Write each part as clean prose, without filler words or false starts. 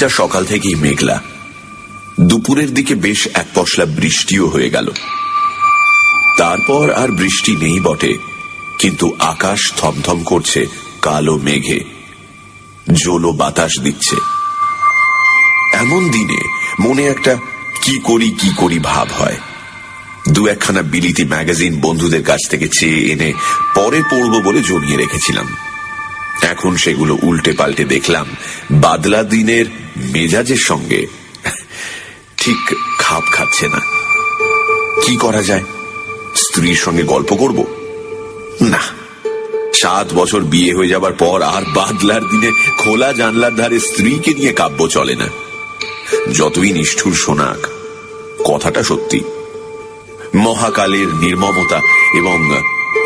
দিনটা সকাল থেকেই মেঘলা। দুপুরের দিকে বেশ এক পশলা বৃষ্টিও হয়ে গেল। তারপর আর বৃষ্টি নেই বটে, কিন্তু আকাশ থমথম করছে কালো মেঘে, জোলো বাতাস দিচ্ছে। এমন দিনে মনে একটা কি করি ভাব হয়। দু একখানা বিলিতি ম্যাগাজিন বন্ধুদের কাছ থেকে চেয়ে এনে পরে পড়ব বলে জমিয়ে রেখেছিলাম। এখন সেগুলো উল্টে পাল্টে দেখলাম বাদলা দিনের মেজাজের সঙ্গে ঠিক খাপ খাচ্ছে না। কি করা যায়? স্ত্রীর সঙ্গে গল্প করব? না, 7 বছর বিয়ে হয়ে যাবার পর আর বাদলার দিনে খোলা জানলার ধারে স্ত্রীকে নিয়ে কাব্য চলে না। যতই নিষ্ঠুর শোনাক, কথাটা সত্যি। মহাকালের নির্মমতা এবং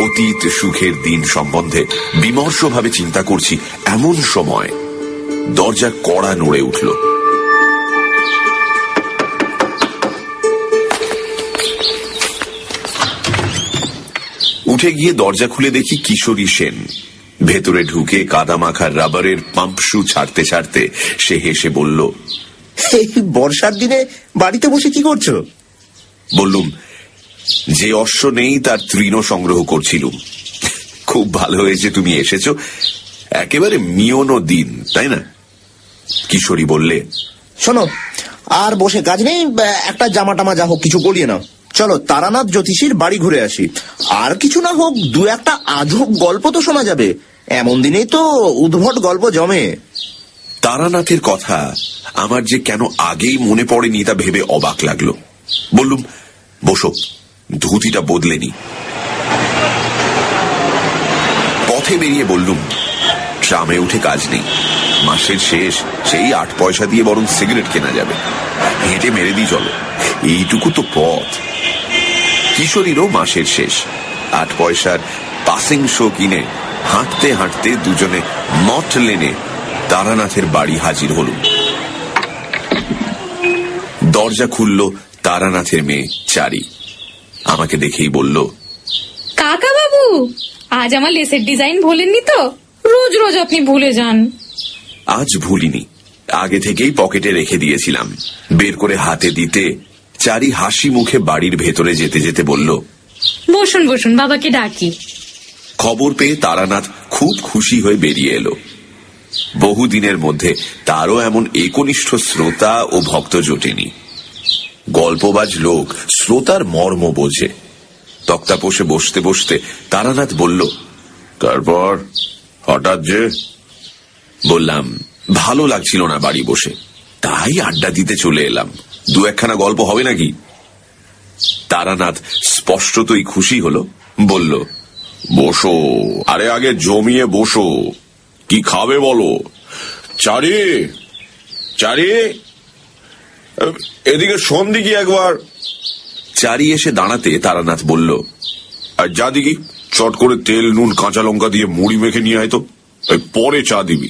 অতীত সুখের দিন সম্বন্ধে বিমর্ষভাবে চিন্তা করছি এমন সময় দরজা কড়া নড়ে উঠল। উঠে গিয়ে দরজা খুলে দেখি কিশোরী সেন। ভেতরে ঢুকে কাদামাখার রাবারের পাম্প শু ছাড়তে ছাড়তে সে হেসে বলল, এই বর্ষার দিনে বাড়িতে বসে কি করছো? বললুম, যে অশ্ব নেই তার তৃণ সংগ্রহ করছিলুম। খুব ভালো হয়েছে তুমি এসেছো, একেবারে মিয়নো দিন, তাই না? কিশোরী বললে, শোনো, আর বসে কাজ নেই, একটা জামা টামা যা হোক কিছু গলিয়ে নাও। চলো তারানাথ জ্যোতিষীর বাড়ি ঘুরে আসি। আর কিছু না হোক, দু একটা আজব গল্প তো শোনা যাবে। এমন দিনেই তো উদ্ভট গল্প জমে। তারানাথের কথা আমার যে কেন আগেই মনে পড়েনি তা ভেবে অবাক লাগলো। বললুম, বসো, ধুতিটা বদলে নি। পথে বেরিয়ে বললুম, ট্রামে উঠে কাজ নেই, মাসের শেষ, সেই 8 পয়সা দিয়ে বরং সিগারেট কেনা যাবে। হেঁটে মেরে দিই চলো, এইটুকু তো পথ। কিশোরীরও মাসের শেষ, 8 পয়সার পাসিং শো কিনে হাঁটতে হাঁটতে দুজনে মঠ লেনে তারানাথের বাড়ি হাজির হলুম। দরজা খুলল তারানাথের মেয়ে চারি। আমাকে দেখেই বলল, কাকা বাবু, আজ আমার লেসের ডিজাইন ভোলেননি তো? রোজ রোজ আপনি ভুলে যান। আজ ভুলিনি, আগে থেকেই পকেটে রেখে দিয়েছিলাম। বের করে হাতে দিতে চারি হাসি মুখে বাড়ির ভেতরে যেতে যেতে বলল, বসুন বসুন, বাবাকে ডাকি। খবর পেয়ে তারানাথ খুব খুশি হয়ে বেরিয়ে এলো। বহুদিনের মধ্যে তারও এমন একনিষ্ঠ শ্রোতা ও ভক্ত জোটেনি। গল্পবাজ লোক শ্রোতার মর্ম বোঝে। তক্তাপোষে বসতে বসতে তারানাথ বলল, তারপর হঠাৎ যে? বললাম, ভালো লাগছিল না বাড়ি বসে, তাই আড্ডা দিতে চলে এলাম। দু একখানা গল্প হবে নাকি? তারানাথ স্পষ্টতই খুশি হলো, বলল, বসো, আরে আগে জমিয়ে বসো। কি খাবে বলো? চারি, চারি, এদিকে শোন দিকি একবার। চারি এসে দাঁড়াতে তারানাথ বলল, আর যা দিকি, চট করে তেল নুন কাঁচা লঙ্কা দিয়ে মুড়ি মেখে নিয়ে আয় তো, পরে চা দিবি।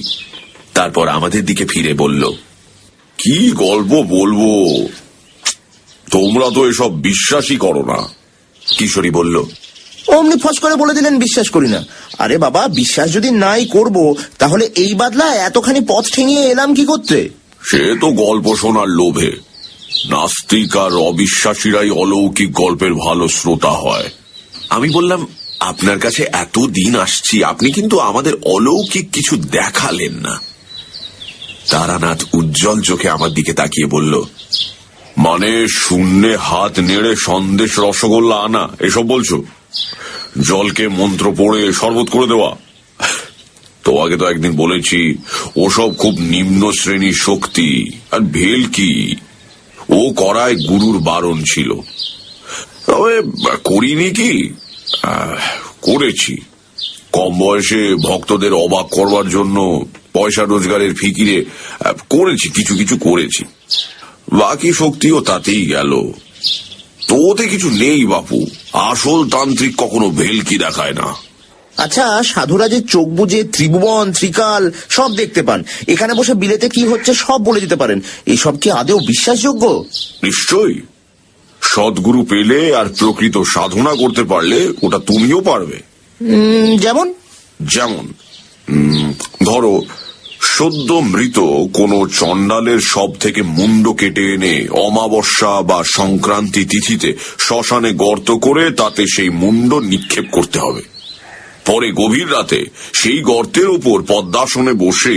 তারপর আমাদের দিকে ফিরে বলল, কি গল্প বলবো, তোমরা তো এসব বিশ্বাসই করো না। কিশোরী বলল, অমনি ফস করে বলে দিলেন বিশ্বাস করি না। আরে বাবা, বিশ্বাস যদি নাই করব, তাহলে এই বাদলা এতখানি পথ ঠেঙিয়ে এলাম কি করতে? সে তো গল্প শোনার লোভে। নাস্তিক আর অবিশ্বাসীরাই অলৌকিক গল্পের ভালো শ্রোতা হয়। আমি বললাম, আপনার কাছে এত দিন আসছি, আপনি কিন্তু আমাদের অলৌকিক কিছু দেখালেন না। তারানাথ উজ্জ্বল চোখে আমার দিকে তাকিয়ে বলল, মানে শূন্যে হাত নেড়ে সন্দেশ রসগোল্লা আনা, এসব বলছো? জলকে মন্ত্র পড়ে শরবত করে দেওয়া? তোমাকে তো একদিন বলেছি ওসব খুব নিম্ন শ্রেণীর শক্তি, আর ভেলকি ও করায় গুরুর বারণ ছিল। তবে করিনি কি, করেছি। কম বয়সে ভক্তদের অবাক করবার জন্য পয়সা রোজগারের ফিকিরে করেছি, কিছু কিছু করেছি। বাকি শক্তিও তাতেই গেল। তোতে কিছু নেই বাপু, আসল তান্ত্রিক কখনো ভেলকি দেখায় না। আচ্ছা, সাধুরা যে চোখ বুজে ত্রিভুবন ত্রিকাল সব দেখতে পান, এখানে বসে বিলেতে কি হচ্ছে সব বলে দিতে পারেন, এসব কি আদেও বিশ্বাসযোগ্য? নিশ্চয়ই। সদ্গুরু পেলে আর প্রকৃত সাধনা করতে পারলে ওটা তুমিও পারবে। যেমন? যেমন ধরো, সদ্য মৃত কোন চণ্ডালের সব থেকে মুন্ড কেটে এনে অমাবস্যা বা সংক্রান্তি তিথিতে শ্মশানে গর্ত করে তাতে সেই মুন্ড নিক্ষেপ করতে হবে। পরে গভীর রাতে সেই গর্তের উপর পদ্মাসনে বসে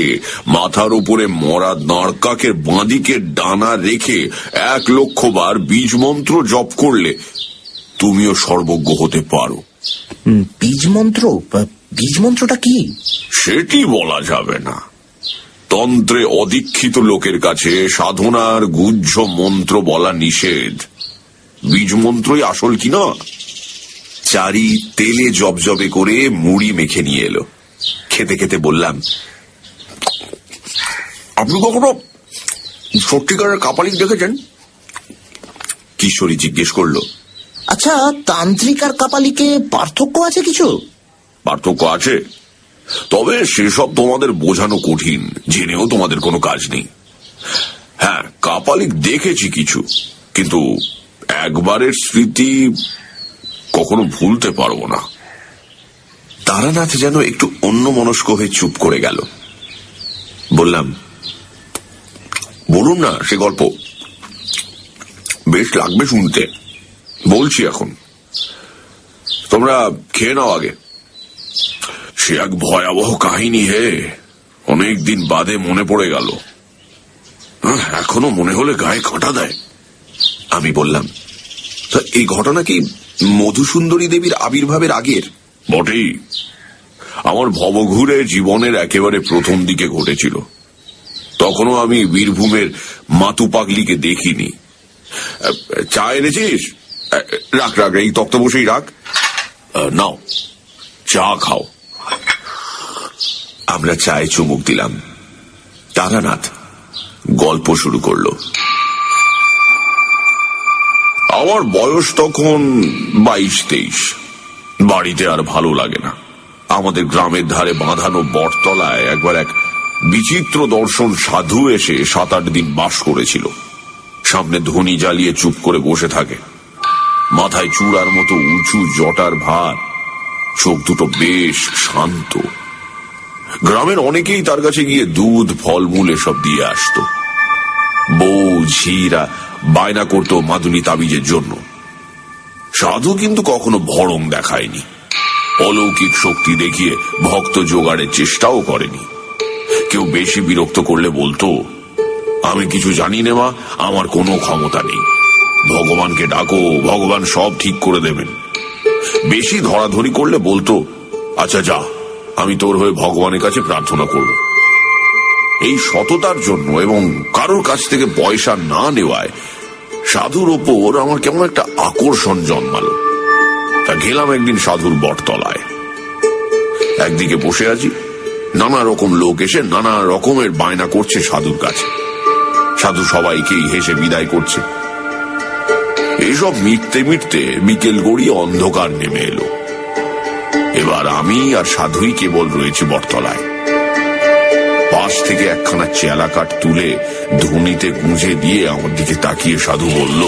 মাথার উপরে মরা নাড়কাকের বাঁদিকে ডানা রেখে 1,00,000 বার বীজ মন্ত্র জপ করলে তুমিও সর্বজ্ঞ হতে পারো। বীজ মন্ত্র? বীজ মন্ত্রটা কি? সেটি বলা যাবে না। তন্ত্রে অদীক্ষিত লোকের কাছে সাধনার গুহ্য মন্ত্র বলা নিষেধ। বীজ মন্ত্রই আসল কিনা। চারি তেলে জবজবে করে মুড়ি মেখে নিয়ে এলো। খেতে খেতে বললাম, আপনি কখনো সত্যিকারের কাপালিক দেখেছেন? কিশোরী জিজ্ঞেস করলো। আচ্ছা, তান্ত্রিক আর কাপালিকে পার্থক্য আছে কিছু? পার্থক্য আছে, তবে সেসব তোমাদের বোঝানো কঠিন, জেনেও তোমাদের কোনো কাজ নেই। হ্যাঁ, কাপালিক দেখেছি কিছু, কিন্তু একবারের স্মৃতি কখনো ভুলতে পারবো না। তারানাথ যেন একটু অন্যমনস্ক হয়ে চুপ করে গেল। বললাম, বলুন না সে গল্প, বেশ লাগবে শুনতে। বলছি এখন, তোমরা খেয়ে নাও আগে। সে এক ভয়াবহ কাহিনী হে, অনেকদিন বাদে মনে পড়ে গেল। এখনো মনে হলে গায়ে কাঁটা দেয়। আমি বললাম, তা এই ঘটনা কি মধুসুন্দরী দেবীর আবির্ভাবের আগের? বটেই, আমার ভবঘুরে জীবনের একেবারে প্রথম দিকে ঘটেছিল। তখনও আমি বীরভূমের মাতু পাগলিকে দেখিনি। চা এনেছিস? রাখ রাখ, এই তক্ত বসেই রাখ। নাও চা খাও। আমরা চায়ে চুমুক দিলাম। তারানাথ গল্প শুরু করলো। আমার বয়স তখন 22-23। বাড়িতে আর ভালো লাগে না। আমাদের গ্রামের ধারে বাঁধানো বটতলায় একবার এক বিচিত্র দর্শন সাধু এসে 7-8 দিন বাস করেছিল। সামনে ধনী জ্বালিয়ে চুপ করে বসে থাকে, মাথায় চূড়ার মতো উঁচু জটার ভার, চোখ দুটো বেশ শান্ত। গ্রামের অনেকেই তার কাছে গিয়ে দুধ, ফলমূল এসব দিয়ে আসতো। বউ ঝিরা বায়না করতো মাদুলি তাবিজের জন্য। সাধু কিন্তু কখনো ভরং দেখায়নি, অলৌকিক শক্তি দেখিয়ে ভক্ত জোগাড়ের চেষ্টাও করেনি। কেউ বেশি বিরক্ত করলে বলতো, আমি কিছু জানি না মা, আমার কোনো ক্ষমতা নেই, ভগবানকে ডাকো, ভগবান সব ঠিক করে দেবেন। বেশি ধরাধরি করলে বলতো, আচ্ছা যা, আমি তোর হয়ে ভগবানের কাছে প্রার্থনা করব। এই সততার জন্য এবং কারোর কাছ থেকে পয়সা না নেওয়ায় সাধুর ওপর আমার কেমন একটা আকর্ষণ জন্মালো। তা গেলাম একদিন সাধুর বটতলায়। একদিকে বসে আছি, নানা রকম লোক এসে নানা রকমের বায়না করছে সাধুর কাছে। সাধু সবাইকেই হেসে বিদায় করছে। এইসব মিটতে মিটতে বিকেল গড়িয়ে অন্ধকার নেমে এলো। এবার আমি আর সাধুই কেবল রয়েছে বটতলায়। পাশ থেকে একখানা চেলা কাঠ তুলে ধুনিতে গুঁজে দিয়ে আমার দিকে তাকিয়ে সাধু বলল,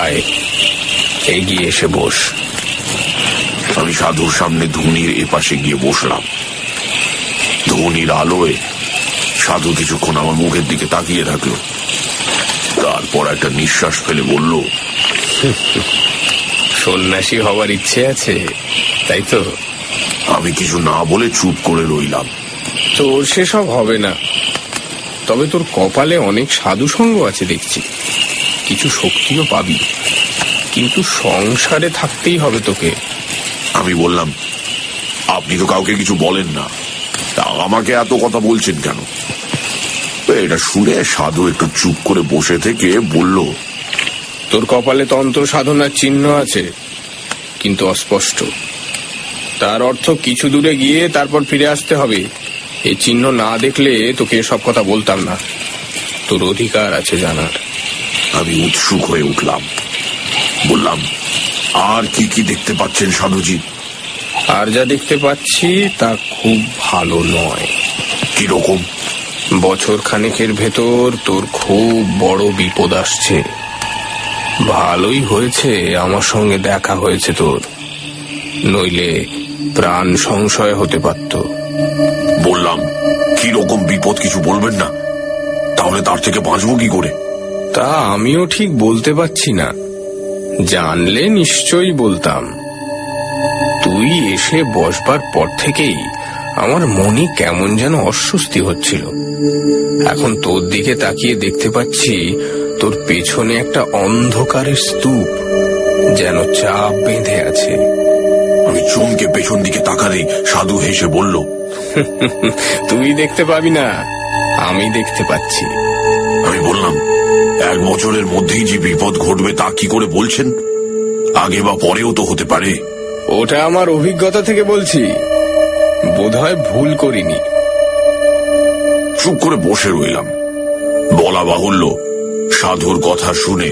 আয়, এগিয়ে এসে বস। আমি সাধুর সামনে ধুনির এপাশে গিয়ে বসলাম। ধুনির আলোয় সাধু কিছুক্ষণ আমার মুখের দিকে তাকিয়ে থাকলো, তারপর একটা নিঃশ্বাস ফেলে বলল, সন্ন্যাসী হওয়ার ইচ্ছে আছে, তাই তো? আমি কিছু না বলে চুপ করে রইলাম। তোর সেসব হবে না, তবে তোর কপালে অনেক সাধু সঙ্গ আছে দেখছি, কিছু শক্তিও পাবি, কিন্তু সংসারে থাকতেই হবে তোকে। আমি বললাম, আপনি তো কাউকে কিছু বলেন না, তা আমাকে এত কথা বলছেন কেন? এটা শুনে সাধু একটু চুপ করে বসে থেকে বলল, তোর কপালে তন্ত্র সাধনার চিহ্ন আছে, কিন্তু অস্পষ্ট। তার অর্থ কিছু দূরে গিয়ে তারপর ফিরে আসতে হবে। এই চিহ্ন না দেখলে তোকে সব কথা বলতাম না, তোর অধিকার আছে জানার। আমি উৎসুক হয়ে উঠলাম। বললাম, আর কি কি দেখতে পাচ্ছেন সাধুজি? আর যা দেখতে পাচ্ছি তা খুব ভালো নয়। কিরকম? বছর খানেকের ভেতর তোর খুব বড় বিপদ আসছে। ভালোই হয়েছে আমার সঙ্গে দেখা হয়েছে তোর, নইলে প্রাণ সংশয় হতে পারত। বললাম, কি রকম বিপদ কিছু বলবেন না, তাহলে তার থেকে বাঁচবো কি করে? তা আমিও ঠিক বলতে পারছি না, জানলে নিশ্চয়ই বলতাম। তুই এসে বসবার পর থেকেই আমার মনে কেমন যেন অস্বস্তি হচ্ছিল। এখন তোর দিকে তাকিয়ে দেখতে পাচ্ছি তোর পেছনে একটা অন্ধকারের স্তূপ যেন চাপ বেঁধে আছে। আমি চমকে পেছন দিকে তাকালেই সাধু হেসে বলল, তুই দেখতে পাবি না, আমি দেখতে পাচ্ছি। আমি বললাম, 1 বছরের মধ্যেই যে বিপদ ঘটবে তা কি করে বলছেন? আগে বা পরেও তো হতে পারে। ওটা আমার অভিজ্ঞতা থেকে বলছি, বোধহয় ভুল করিনি। চুপ করে বসে রইলাম। বলা বাহুল্য, সাধুর কথা শুনে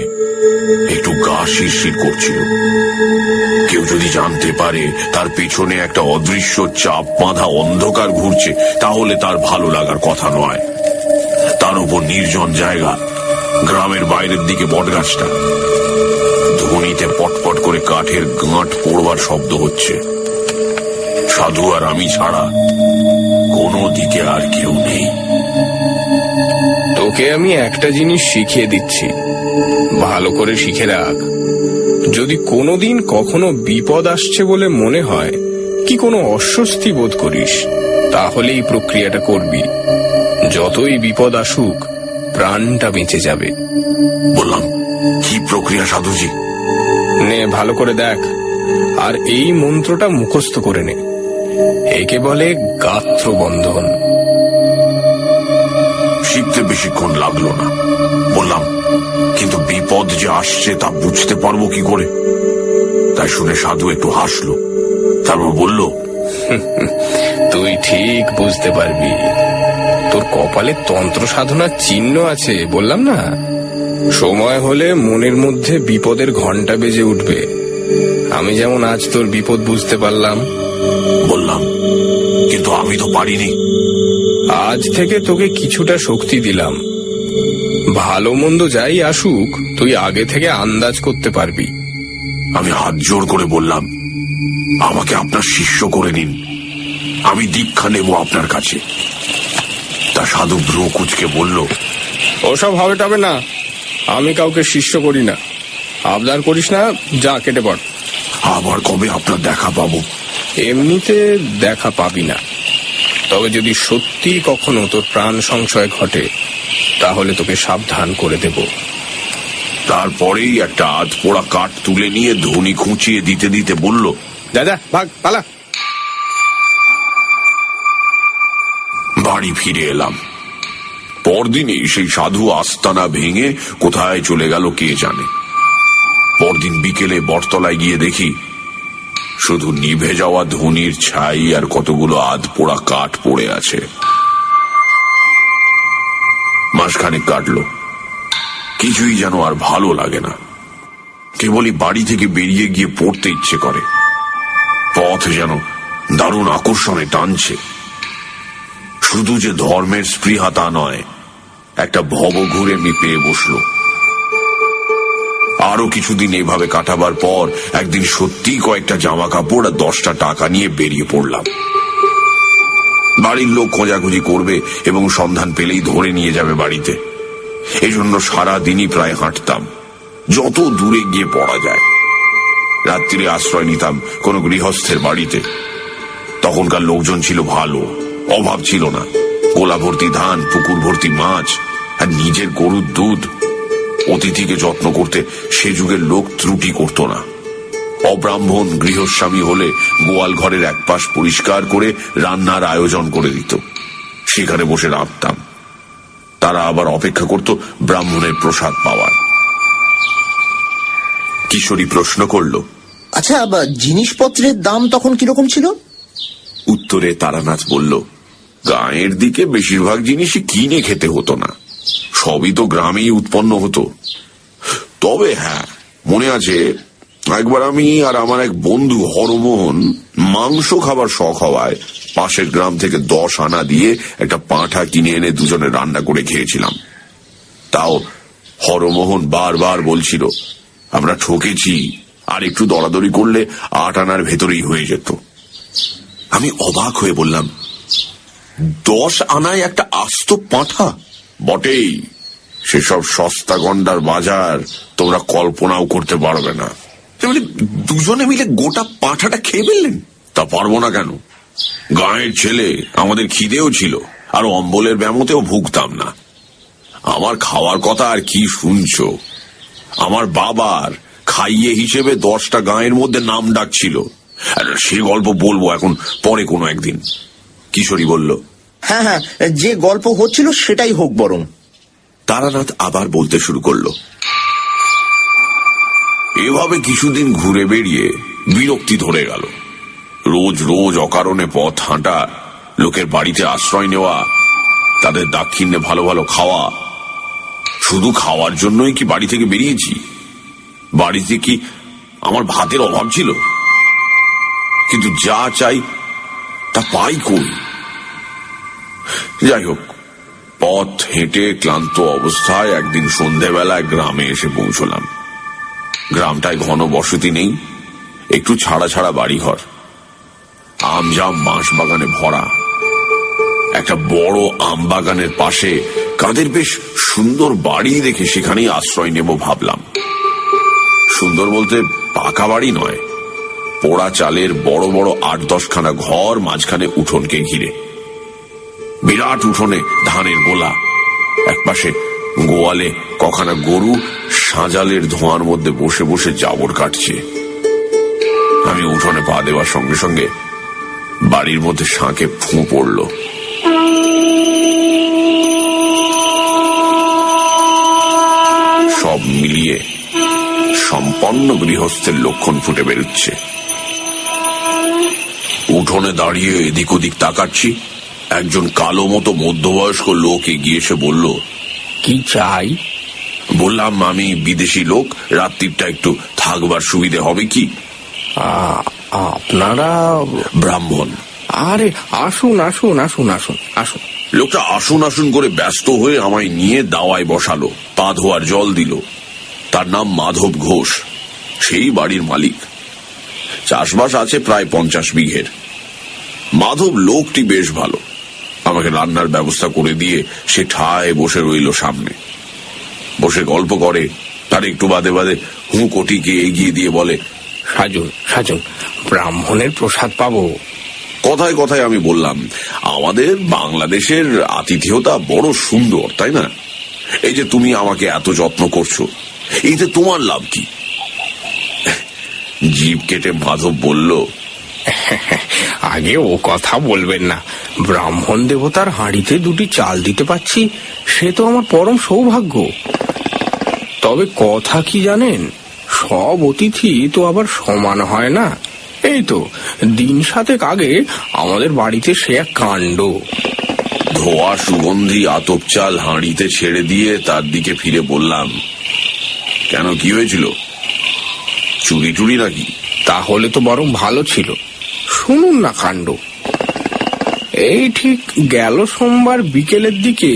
একটু গা শিরশির করছিল। কেউ যদি জানতে পারে তার পেছনে একটা অদৃশ্য চাপ বাঁধা অন্ধকার ঘুরছে, তাহলে তার ভালো লাগার কথা নয়। তার উপর নির্জন জায়গা, গ্রামের বাইরের দিকে বটগাছটা, ধ্বনিতে পটপট করে কাঠের গাঁট পড়বার শব্দ হচ্ছে। সাধু আর আমি ছাড়া কোনো দিকে আর কেউ নেই। তোকে আমি একটা জিনিস শিখিয়ে দিচ্ছি, ভালো করে শিখে রাখ। যদি কোনোদিন কখনো বিপদ আসছে বলে মনে হয়, কি কোনো অস্বস্তি বোধ করিস, তাহলে এই প্রক্রিয়াটা করবি। যতই বিপদ আসুক, প্রাণটা বেঁচে যাবে। বললাম, কি প্রক্রিয়া সাধুজি? নে ভালো করে দেখ, আর এই মন্ত্রটা মুখস্থ করে নে। একে বলে গাত্র বন্ধন। শিখতে বেশিক্ষণ লাগলো না। বললাম, কিন্তু বিপদ যে আসছে তা বুঝতে পারবো কি করে? তাই শুনে সাধু একটু হাসলো, তারপর বলল, তুই ঠিক বুঝতে পারবি। তোর কপালে তন্ত্র সাধনার চিহ্ন আছে, বললাম না? সময় হলে মনের মধ্যে বিপদের ঘন্টা বেজে উঠবে। আমি যেমন আজ তোর বিপদ বুঝতে পারলাম। বললাম, কিন্তু আমি তো পারিনি। আজ থেকে তোকে কিছুটা শক্তি দিলাম। ভালো মন্দ যাই আসুক, তুই আগে থেকে আন্দাজ করতে পারবি। আমি হাত জোর করে বললাম, আমাকে আপনার শিষ্য করে নিন, আমি দীক্ষা নেব আপনার কাছে। তা সাধু ভ্রু কুচকে বলল, ওসব হবে টবে না, আমি কাউকে শিষ্য করি না। আবদার করিস না, যা কেটে পড়। আবার কবে আপনার দেখা পাবো? এমনিতে দেখা পাবি না, তবে যদি সত্যি কখনো তোর প্রাণ সংশয় ঘটে, তাহলে তোকে সাবধান করে দেব। তারপরেই একটা আধ পোড়া কাঠ তুলে নিয়ে ধুনি খুঁচিয়ে দিতে দিতে বলল, দাদা ভাগ পালা। বাড়ি ফিরে এলাম। পরদিনই সেই সাধু আস্তানা ভেঙে কোথায় চলে গেল কে জানে। পরদিন বিকেলে বটতলায় গিয়ে দেখি শুধু নিভে যাওয়া ধুনির ছাই আর কতগুলো আধ পোড়া কাঠ পড়ে আছে। মাসখানেক কাটলো, কিছুই যেন আর ভালো লাগে না। কেবলই বাড়ি থেকে বেরিয়ে গিয়ে পড়তে ইচ্ছে করে। পথ যেন দারুণ আকর্ষণে টানছে। শুধু যে ধর্মের স্পৃহা তা নয়, একটা ভবঘুরেমি পেয়ে বসলো। আরো কিছুদিন এভাবে কাটাবার পর একদিন সত্যি কয়েকটা জামা কাপড় আর 10টা টাকা নিয়ে বেরিয়ে পড়লাম। বাড়ির লোক খোঁজাখুঁজি করবে এবং সন্ধান পেলেই ধরে নিয়ে যাবে বাড়িতে। এজন্য সারা দিনই প্রায় হাঁটতাম, যত দূরে গিয়ে পড়া যায়। রাত্রিরে আশ্রয় নিতাম কোনো গৃহস্থের বাড়িতে। তখনকার লোকজন ছিল ভালো, অভাব ছিল না। গোলা ভর্তি ধান, পুকুর ভর্তি মাছ আর নিজের গরুর দুধ। অতিথিকে যত্ন করতে সে যুগের লোক ত্রুটি করত না। অব্রাহ্মণ গৃহস্বামী হলে গোয়াল ঘরের এক পাশ পরিষ্কার করে রান্নার আয়োজন করে দিত। সেখানে বসে রাঁধতাম। তারা আবার অপেক্ষা করত ব্রাহ্মণের প্রসাদ পাওয়ার। কিশোরী প্রশ্ন করল, আচ্ছা, জিনিসপত্রের দাম তখন কিরকম ছিল? উত্তরে তারানাথ বলল, গাঁয়ের দিকে বেশিরভাগ জিনিসই কিনে খেতে হতো না, সবই তো গ্রামেই উৎপন্ন হতো। তবে হ্যাঁ, মনে আছে একবার আমি আর আমার এক বন্ধু হরমোহন মাংস খাবার শখ হওয়ায় পাশের গ্রাম থেকে 10 আনা দিয়ে একটা পাঁঠা কিনে এনে দুজনে রান্না করে খেয়েছিলাম। তাও হরমোহন বারবার বলছিল আমরা ঠকেছি, আর একটু দরাদরি করলে 8 আনার ভেতরেই হয়ে যেত। আমি অবাক হয়ে বললাম, 10 আনায় একটা আস্ত পাঁঠা? বটেই, সেসব সস্তা গন্ডার বাজার তোমরা কল্পনাও করতে পারবে না। মানে দুজনে মিলে গোটা পাঁঠাটা খেয়ে ফেললেন? তা পারবো না কেন? গাঁয়ের ছেলে, আমাদের খিদেও ছিল, আর অম্বলের ব্যামোতেও ভুগতাম না। আমার খাওয়ার কথা আর কি শুনছো? আমার বাবার খাইয়ে হিসেবে 10টা গাঁয়ের মধ্যে নাম ডাক ছিল। আর সে গল্প বলবো এখন, পরে কোনো একদিন। কিশোরী বলল, হ্যাঁ হ্যাঁ, যে গল্প হচ্ছিল সেটাই হোক বরং। তারানাথ আবার বলতে শুরু করলো। এভাবে কিছুদিন ঘুরে বেরিয়ে বিরক্তি ধরে গেল। রোজ রোজ অকারণে পথ হাঁটা, লোকের বাড়িতে আশ্রয় নেওয়া, তাদের দাক্ষিণ্যে ভালো ভালো খাওয়া। শুধু খাওয়ার জন্যই কি বাড়ি থেকে বেরিয়েছি? বাড়িতে কি আমার ভাতের অভাব ছিল? কিন্তু যা চাই তা পাই কই? যাই হোক, পথ হেঁটে ক্লান্ত অবস্থায় একদিন সন্ধেবেলায় গ্রামে এসে পৌঁছলাম। গ্রামটায় ঘন বসতি নেই, একটু ছাড়া ছাড়া বাড়িঘর, আমজাম বাঁশ বাগানে ভরা। একটা বড় আম বাগানের পাশে কাদের বেশ সুন্দর বাড়ি দেখে সেখানেই আশ্রয় নেব ভাবলাম। সুন্দর বলতে পাকা বাড়ি নয়, পোড়া চালের বড় বড় 8-10 খানা ঘর, মাঝখানে উঠোনকে ঘিরে। বিরাট উঠোনে ধানের গোলা, একপাশে গোয়ালে কখানা গরু সাঁজালের ধোঁয়ার মধ্যে বসে বসে জাবর কাটছে। আমি উঠোনে পা দেওয়ার সঙ্গে সঙ্গে বাড়ির মধ্যে শাঁকে ফুঁ পড়ল। সব মিলিয়ে সম্পন্ন গৃহস্থের লক্ষণ ফুটে বেরোচ্ছে। উঠোনে দাঁড়িয়ে এদিক ওদিক তাকাচ্ছি, একজন কালো মতো মধ্যবয়স্ক লোক এগিয়ে এসে বলল, কি চাই? বললাম, আমি বিদেশি লোক, রাত্রিটা একটু থাকবার সুবিধে হবে কি? আপনারা ব্রাহ্মণ। আরে আসুন আসুন আসুন আসুন আসুন। লোকটা আসুন আসুন করে ব্যস্ত হয়ে আমায় নিয়ে দাওয়ায় বসালো, পা ধোয়ার জল দিল। তার নাম মাধব ঘোষ, সেই বাড়ির মালিক। চাষবাস আছে প্রায় 50 বিঘের। মাধব লোকটি বেশ ভালো, আমাকে রান্নার ব্যবস্থা করে দিয়ে সে ঠায় বসে রইল সামনে। বসে গল্প করে, তার একটু বাদে বাদে হুঁকোটিকে এগিয়ে দিয়ে বলে, সাজুন সাজুন, ব্রাহ্মণের প্রসাদ পাবো। কথায় কথায় আমি বললাম, আমাদের বাংলাদেশের আতিথেয়তা বড় সুন্দর, তাই না? এই যে তুমি আমাকে এত যত্ন করছো, এতে তোমার লাভ কি? জিভ কেটে মাধব বলল, আগে ও কথা বলবেন না। ব্রাহ্মণ দেবতার হাঁড়িতে 2টি চাল দিতে পাচ্ছি, সে তো আমার পরম সৌভাগ্য। তবে কথা কি জানেন, সব অতিথি তো আবার সমান হয় না। এই তো দিন 7 আগে আমাদের বাড়িতে সে এক কাণ্ড। ধোয়া সুগন্ধি আতপ চাল হাঁড়িতে ছেড়ে দিয়ে তার দিকে ফিরে বললাম, কেন, কি হয়েছিল? চুরি টুরি নাকি? তাহলে তো বরং ভালো ছিল, শুনুন না কাণ্ড। এই ঠিক গেল সোমবার বিকেলের দিকে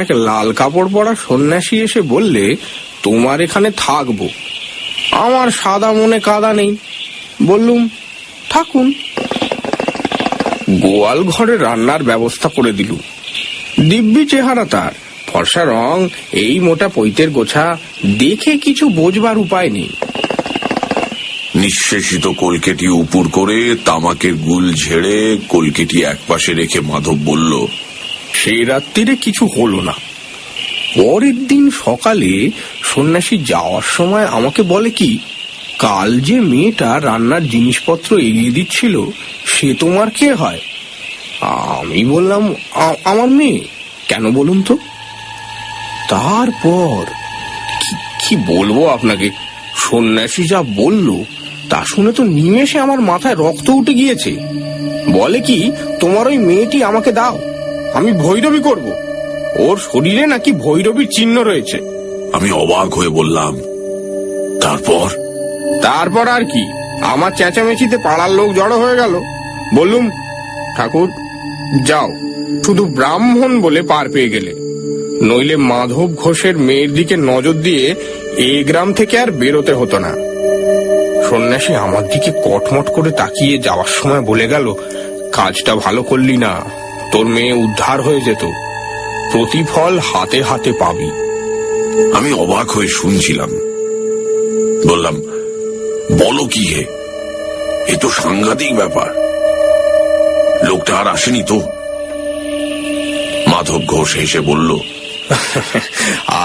এক লাল কাপড় পরা সন্ন্যাসী এসে বললে, তোমার এখানে থাকবো। আমার সাদা মনে কাদা নেই, বললুম থাকুন। গোয়াল ঘরে রান্নার ব্যবস্থা করে দিলুম। দিব্যি চেহারা তার, ফর্সা রং, এই মোটা পৈতের গোছা, দেখে কিছু বোঝবার উপায় নেই। নিঃশেষিত কলকেটি উপুর করে তামাকের গুল ঝেড়ে কলকেটি একপাশে রেখে মাধব বলল, সেই রাত্রিরে কিছু হলো না। পরের দিন সকালে সন্ন্যাসী যাওয়ার সময় আমাকে বলে কি, কাল যে মেয়েটা রান্নার জিনিসপত্র এগিয়ে দিচ্ছিল, সে তোমার কে হয়? আমি বললাম, আমার মেয়ে। কেন বলুন তো? তারপর কি বলবো আপনাকে, সন্ন্যাসী যা বলল তা শুনে তো নিমেষে আমার মাথায় রক্ত উঠে গিয়েছে। বলে কি, তোমার ওই মেয়েটি আমাকে দাও, আমি ভৈরবী করব। ওর শরীরে নাকি ভৈরবীর চিহ্ন রয়েছে। আমি অবাক হয়ে বললাম, তারপর? তারপর আর কি, আমার চেঁচামেচিতে পাড়ার লোক জড়ো হয়ে গেল। বললুম, ঠাকুর যাও, শুধু ব্রাহ্মণ বলে পার পেয়ে গেলে, নইলে মাধব ঘোষের মেয়ের দিকে নজর দিয়ে এই গ্রাম থেকে আর বেরোতে হতো না। সন্ন্যাসী আমার দিকে কটমট করে তাকিয়ে যাওয়ার সময় বলে গেল, কাজটা ভালো করলি না, তোর মেয়ে উদ্ধার হয়ে যেত। প্রতিফল হাতে হাতে পাবি। আমি অবাক হয়ে শুনছিলাম। বললাম, বলো কি হে, এ তো সাংঘাতিক ব্যাপার। লোকটা আর আসেনি তো? মাধব ঘোষ হেসে বলল,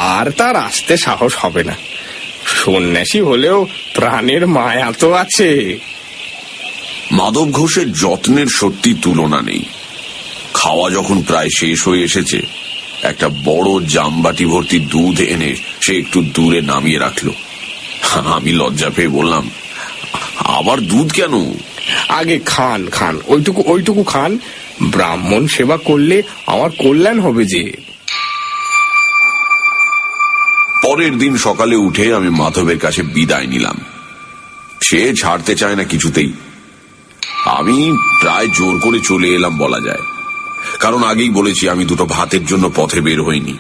আর তার আসতে সাহস হবে না। সন্ন্যাসী হলেও প্রাণের মায়া তো আছে। মাধব ঘোষের যত্নের সত্যি তুলনা নেই। খাওয়া যখন প্রায় শেষ হয়ে এসেছে, একটা বড় জামবাটি ভর্তি দুধ এনে সে একটু দূরে নামিয়ে রাখলো। আমি লজ্জা পেয়ে বললাম, আবার দুধ কেন? আগে খান খান, ওইটুকু খান। ব্রাহ্মণ সেবা করলে আমার কল্যাণ হবে যে। পরের দিন সকালে উঠে আমি মাধবের কাছে বিদায় নিলাম। সে ছাড়তে চায় না কিছুতেই। আমি প্রায় জোর করে চলে এলাম বলা যায়, কারণ আগেই বলেছি আমি দুটো ভাতের জন্য পথে বের হইনি।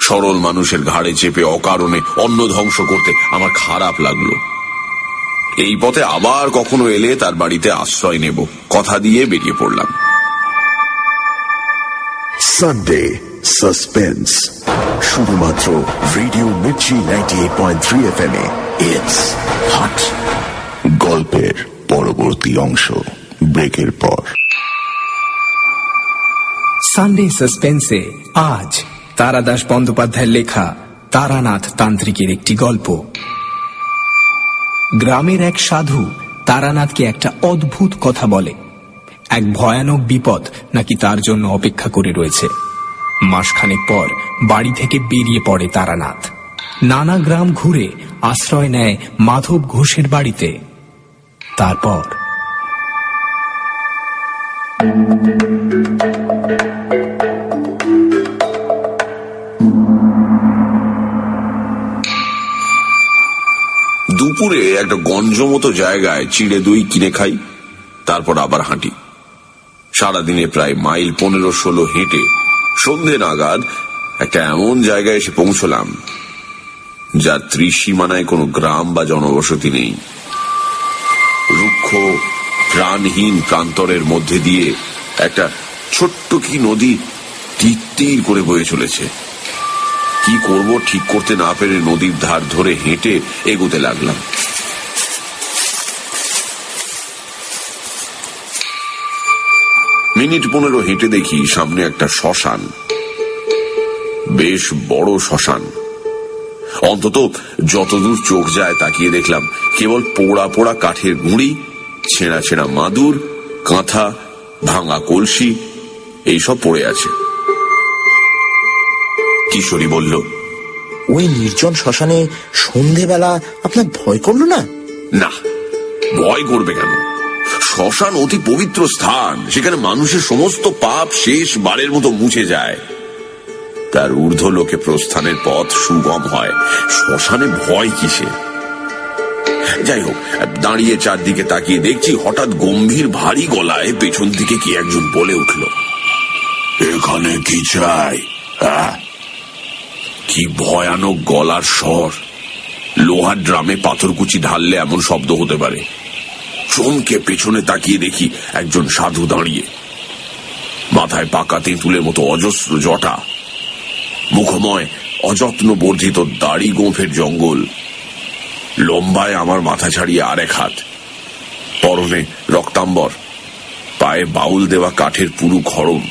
সরল মানুষের ঘাড়ে চেপে অকারণে অন্ন ধ্বংস করতে আমার খারাপ লাগলো। এই পথে আবার কখনো এলে তার বাড়িতে আশ্রয় নেব কথা দিয়ে বেরিয়ে পড়লাম। সানডে সাসপেন্স, শুধুমাত্র radio Mirchi 98.3 FM A. It's hot. গল্পের পরবর্তী অংশ ব্রেকের পর। সানডে সাসপেন্সে আজ তারাদাস বন্দ্যোপাধ্যায়ের লেখা তারানাথ তান্ত্রিকের একটি গল্প। গ্রামের এক সাধু তারানাথকে একটা অদ্ভুত কথা বলে। এক ভয়ানক বিপদ নাকি তার জন্য অপেক্ষা করে রয়েছে। মাসখানেক পর বাড়ি থেকে বেরিয়ে পড়ে তারানাথ। নানা গ্রাম ঘুরে আশ্রয় নেয় মাধব ঘোষের বাড়িতে। তারপর দুপুরে একটা গঞ্জ মতো জায়গায় চিড়ে দই কিনে খাই, তারপর আবার হাঁটি। সারাদিনে প্রায় মাইল 15-16 হেঁটে সন্ধে নাগাদ একটা এমন জায়গায় এসে পৌঁছলাম যার ত্রিসীমানায় কোনো গ্রাম বা জনবসতি নেই। রুক্ষ প্রাণহীন প্রান্তরের মধ্যে দিয়ে একটা ছোট্ট কি নদী তীর তীর করে বয়ে চলেছে। কি করব ঠিক করতে না পেরে নদীর ধার ধরে হেঁটে এগোতে লাগলাম। মিনিট 15 হেঁটে দেখি সামনে একটা শ্মশান, বেশ বড় শ্মশান। অন্তত যতদূর চোখ যায় তাকিয়ে দেখলাম কেবল পোড়া পোড়া কাঠের গুঁড়ি, ছেঁড়া ছেঁড়া মাদুর, কাঁথা, ভাঙা কলসি এইসব পড়ে আছে। কিশোরী বলল, ওই নির্জন শ্মশানে সন্ধেবেলা আপনার ভয় করলো না? না, ভয় করবে কেন? শ্মশান অতি পবিত্র স্থান, সেখানে মানুষের সমস্ত পাপ শেষ বারের মতো মুছে যায়। তার ঊর্ধ্ব লোকে প্রস্থানের পথ সুগম হয়। শ্মশানে ভয় কিসে? যাই হোক, দাঁড়িয়ে চারদিকে তাকিয়ে দেখছি হঠাৎ গম্ভীর ভারী গলায় পেছন থেকে কি একজন বলে উঠল, এখানে কি চাই? কি ভয়ানক গলার স্বর! লোহার ড্রামে পাথরকুচি ঢাললে এমন শব্দ হতে পারে। চমকে পেছনে তাকিয়ে দেখি একজন সাধু দাঁড়িয়ে, মাথায় পাকা তেঁতুলের মতো অজস্র জটা, মুখময় অযত্ন বর্ধিত দাড়ি গোঁফের জঙ্গল, লম্বায় আমার মাথা ছাড়িয়ে আরেক হাত, পরনে রক্তাম্বর, পায়ে বাউল দেওয়া কাঠের পুরু খড়ম।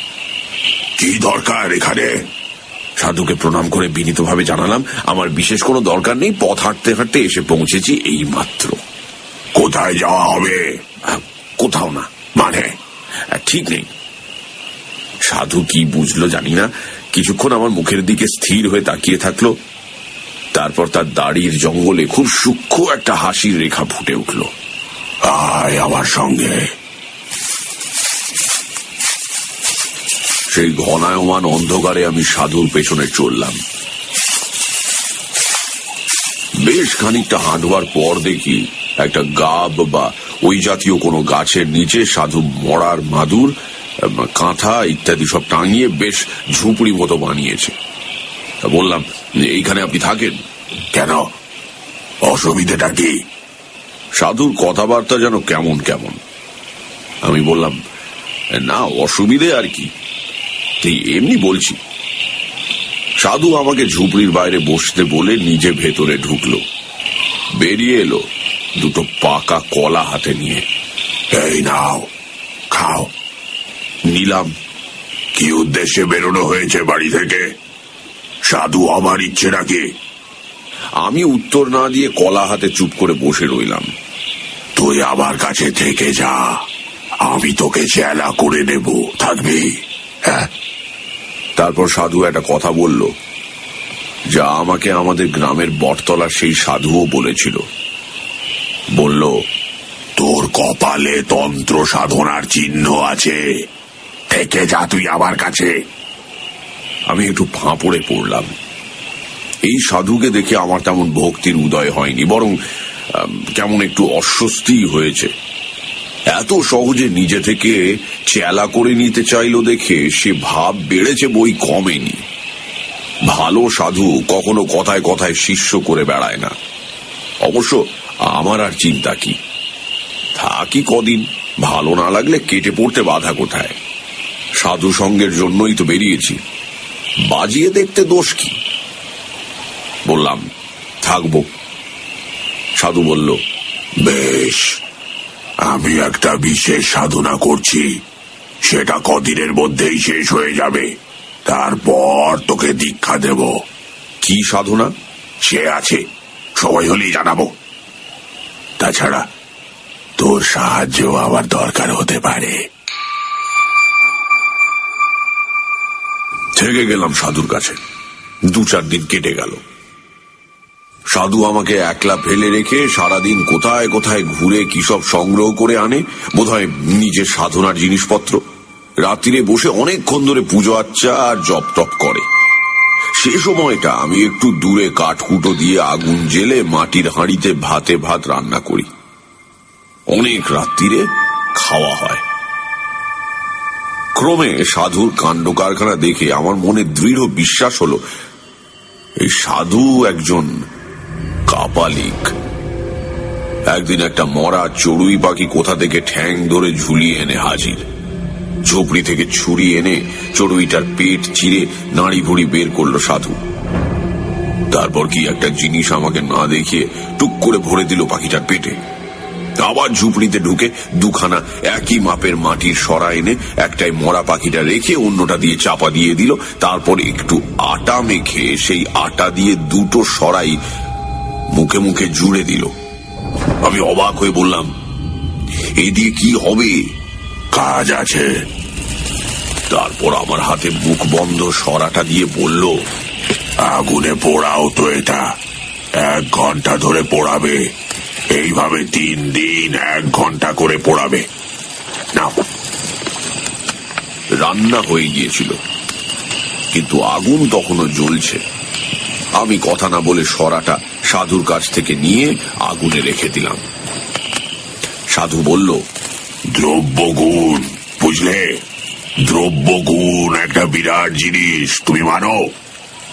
কি দরকার এখানে? সাধুকে প্রণাম করে বিনীতভাবে জানালাম আমার বিশেষ কোনো দরকার নেই, পথ হাঁটতে হাঁটতে এসে পৌঁছেছি এই মাত্র। কোথায় যাওয়া হবে? কোথাও না, মানে ঠিক নেই। সাধু কি বুঝলো জানি না, কিছুক্ষণ আমার মুখের দিকে স্থির হয়ে তাকিয়ে থাকলো। তারপর তার দাড়ির জঙ্গলে খুব সূক্ষ্ম একটা হাসির রেখা ফুটে উঠল। আয় আমার সঙ্গে। সেই ঘনায়মান অন্ধকারে আমি সাধুর পেছনে চললাম। বেশ খানিকটা হাঁটবার পর দেখি একটা গাব বা ওই জাতীয় কোনো গাছের নিচে সাধু মরার মাদুর, কাঁথা ইত্যাদি সব টাঙিয়ে বেশ ঝুপড়ি মতো বানিয়েছে। বললাম, এইখানে আপনি থাকেন? কেন, অসুবিধাটা কি? সাধুর কথাবার্তা যেন কেমন কেমন। আমি বললাম, না, অসুবিধে আর কি, এই এমনি বলছি। সাধু আমাকে ঝুপড়ির বাইরে বসতে বলে নিজে ভেতরে ঢুকলো। বেরিয়ে এলো দুটো পাকা কলা হাতে নিয়ে। এই নাও, খাও। নিলাম। কি উদ্দেশ্যে বেরোনো হয়েছে বাড়ি থেকে? সাধু আমার ইচ্ছে নাকি? আমি উত্তর না দিয়ে কলা হাতে চুপ করে বসে রইলাম। তুই আমার কাছে থেকে যা, আমি তোকে চেলা করে নেব, থাকবি? হ্যাঁ। তারপর সাধু একটা কথা বলল, যা আমাকে আমাদের গ্রামের বটতলার সেই সাধুও বলেছিল। বলল, তোর কপালে তন্ত্র সাধনার চিহ্ন আছে, থেকে যা তুই আমার কাছে। আমি একটু ফাঁপড়ে পড়লাম। এই সাধুকে দেখে আমার তেমন ভক্তির উদয় হয়নি, বরং কেমন একটু অস্বস্তি হয়েছে। এত সহজে নিজে থেকে চেলা করে নিতে চাইলো দেখে সে ভাব বেড়েছে, বই কমেনি। ভালো সাধু কখনো কথায় কথায় শিষ্য করে বেড়ায় না। অবশ্য আমার আর চিন্তা কি, থাকি কদিন, ভালো না লাগলে কেটে পড়তে বাধা কোথায়? সাধু সঙ্গের জন্যই তো বেরিয়েছি, বাজিয়ে দেখতে দোষ কি? বললাম, থাকবো। সাধু বলল, বেশ, আমি একটা বিশেষ সাধনা করছি, সেটা কদিনের মধ্যেই শেষ হয়ে যাবে, তারপর তোকে দীক্ষা দেব। কি সাধনা? সে আছে, সময় হলেই জানাবো। তাছাড়া তোর সাহায্য আমার দরকার হতে পারে। থেকে গেলাম সাধুর কাছে। 2-4 দিন কেটে গেল। সাধু আমাকে একলা ফেলে রেখে সারাদিন কোথায় কোথায় ঘুরে কি সব সংগ্রহ করে আনে, বোধহয় নিজের সাধনার জিনিসপত্র। রাত্রিরে বসে অনেকক্ষণ ধরে পুজো আচ্চা আর জপ টপ করে। সে সময়টা আমি একটু দূরে কাঠকুটো দিয়ে আগুন জেলে মাটির হাঁড়িতে ভাতে ভাত রান্না করি। অনেক রাত্রিরে খাওয়া হয়। ক্রমে সাধুর কাণ্ড কারখানা দেখে আমার মনে দৃঢ় বিশ্বাস হলো, এই সাধু একজন কাপালিক। একদিন একটা মরা চড়ুই পাখি কোথা থেকে ঠ্যাং ধরে ঝুলিয়ে এনে হাজির। ঝোপড়ি থেকে ছুরি এনে চড়ুইটার পেট চিরে নাড়ি ভুড়ি বের করলো সাধু। তারপর কি একটা জিনিস আমাকে না দেখিয়ে টুক করে ভরে দিল পাখিটার পেটে। আবার ঝুপড়িতে ঢুকে 2খানা একই মাপের মাটির সরা এনে একটাই মরা পাখিটা রেখে অন্যটা দিয়ে চাপা দিয়ে দিল। তারপর একটু আটা মেখে সেই আটা দিয়ে 2টো সরাই মুখে মুখে জুড়ে দিল। আমি অবাক হয়ে বললাম, এই দিয়ে কি হবে? কাজ আছে। তারপর আমার হাতে মুখ বন্ধ সরাটা দিয়ে বলল, আগুনে পোড়াও তো এটা, 1 ঘন্টা ধরে পোড়াবে, এইভাবে 3 দিন 1 ঘন্টা করে পোড়াবে। নাও। রান্না হয়ে গিয়েছিল, কিন্তু আগুন তখনও জ্বলছে। আমি কথা না বলে সরাটা সাধুর কাছ থেকে নিয়ে আগুনে রেখে দিলাম। সাধু বলল, দ্রব্যগুণ, বুঝলে? দ্রব্যগুণ একটা বিরাট জিনিস, তুমি মানো?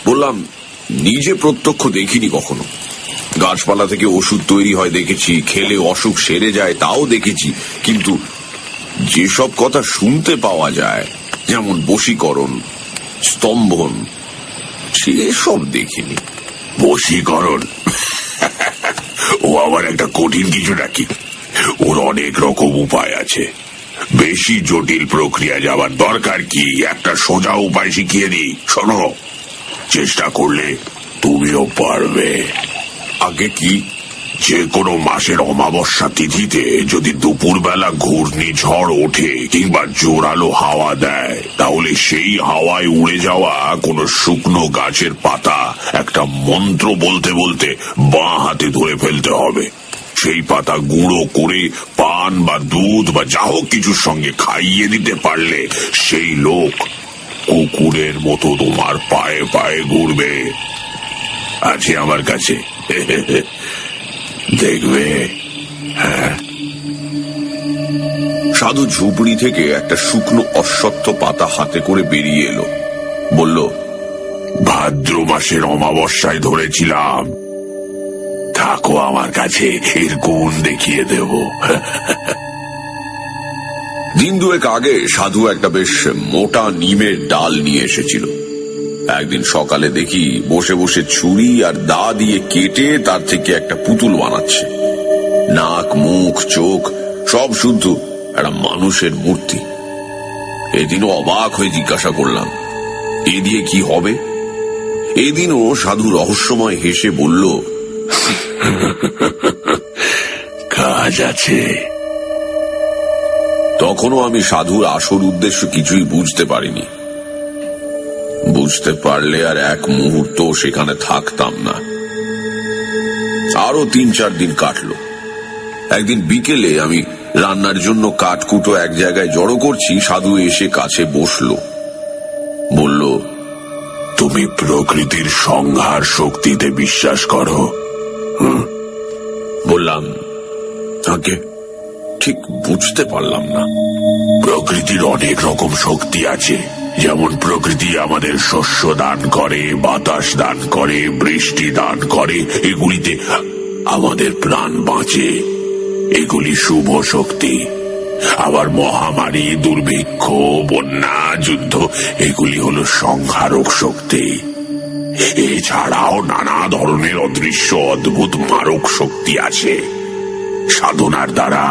বললাম, নিজে প্রত্যক্ষ দেখিনি কখনো। গাছপালা থেকে ওষুধ তৈরি হয় দেখেছি, খেলে অসুখ সেরে যায় তাও দেখেছি, কিন্তু যেসব কথা শুনতে পাওয়া যায়, যেমন বশীকরণ, স্তম্ভন, সেসব দেখিনি। বশীকরণ? ও আবার একটা কঠিন কিছু নাকি? ওর অনেক রকম উপায় আছে। বেশি জটিল প্রক্রিয়া যাবার দরকার কি, একটা সোজা উপায় শিখিয়ে দিই, শোনো। চেষ্টা করলে তুমিও পারবে। আগে কি? যে কোনো মাসের অমাবস্যা তিথিতে যদি দুপুরবেলা ঘূর্ণিঝড় ওঠে কিংবা জোরালো হাওয়া দেয়, তাহলে সেই হাওয়ায় উড়ে যাওয়া কোনো শুকনো গাছের পাতা একটা মন্ত্র বলতে বলতে বাঁ হাতে ধরে ফেলতে হবে। সেই পাতা গুঁড়ো করে পান বা দুধ বা যা হোক কিছুর সঙ্গে খাইয়ে দিতে পারলে সেই লোক কুকুরের মতো তোমার পায়ে পায়ে ঘুরবে। আছে আমার কাছে, দেখবে। হ্যাঁ। সাধু ঝুপড়ি থেকে একটা শুকনো অশ্বত্থ পাতা হাতে করে বেরিয়ে এলো। বলল, ভাদ্র মাসের অমাবস্যায় ধরেছিলাম, থাকো আমার কাছে, এর গুণ দেখিয়ে দেব। দিন দুয়েক আগে সাধু একটা বেশ মোটা নিমের ডাল নিয়ে এসেছিল। একদিন সকালে দেখি বসে বসে ছুরি আর দা দিয়ে কেটে তার থেকে একটা পুতুল বানাচ্ছে। নাক, মুখ, চোখ সব শুদ্ধ একটা মানুষের মূর্তি। এদিনও অবাক হয়ে জিজ্ঞাসা করলাম, এ দিয়ে কি হবে? এদিনও সাধু রহস্যময় হেসে বলল, কাজ আছে। তখনও আমি সাধুর আসল উদ্দেশ্য কিছুই বুঝতে পারিনি। বুঝতে পারলে আর এক মুহূর্ত সেখানে থাকতাম না। আরো 3-4 দিন কাটলো। একদিন বিকেলে আমি রান্নার জন্য কাঠকুটো এক জায়গায় জড়ো করছি, সাধু এসে কাছে বসলো। বলল, তুমি প্রকৃতির সংহার শক্তিতে বিশ্বাস করো? বললাম, আগে ঠিক বুঝতে পারলাম না। প্রকৃতির অনেক রকম শক্তি আছে। যেমন প্রকৃতি আমাদের শস্য দান করে, বাতাস দান করে, বৃষ্টি দান করে, এগুলিতে আমাদের প্রাণ বাঁচে। এগুলি শুভ শক্তি। আবার মহামারী, দুর্ভিক্ষ, বন্যা, যুদ্ধ এগুলি হলো সংহারক শক্তি। এছাড়াও নানা ধরনের অদৃশ্য অদ্ভুত মারক শক্তি আছে। সাধনার দ্বারা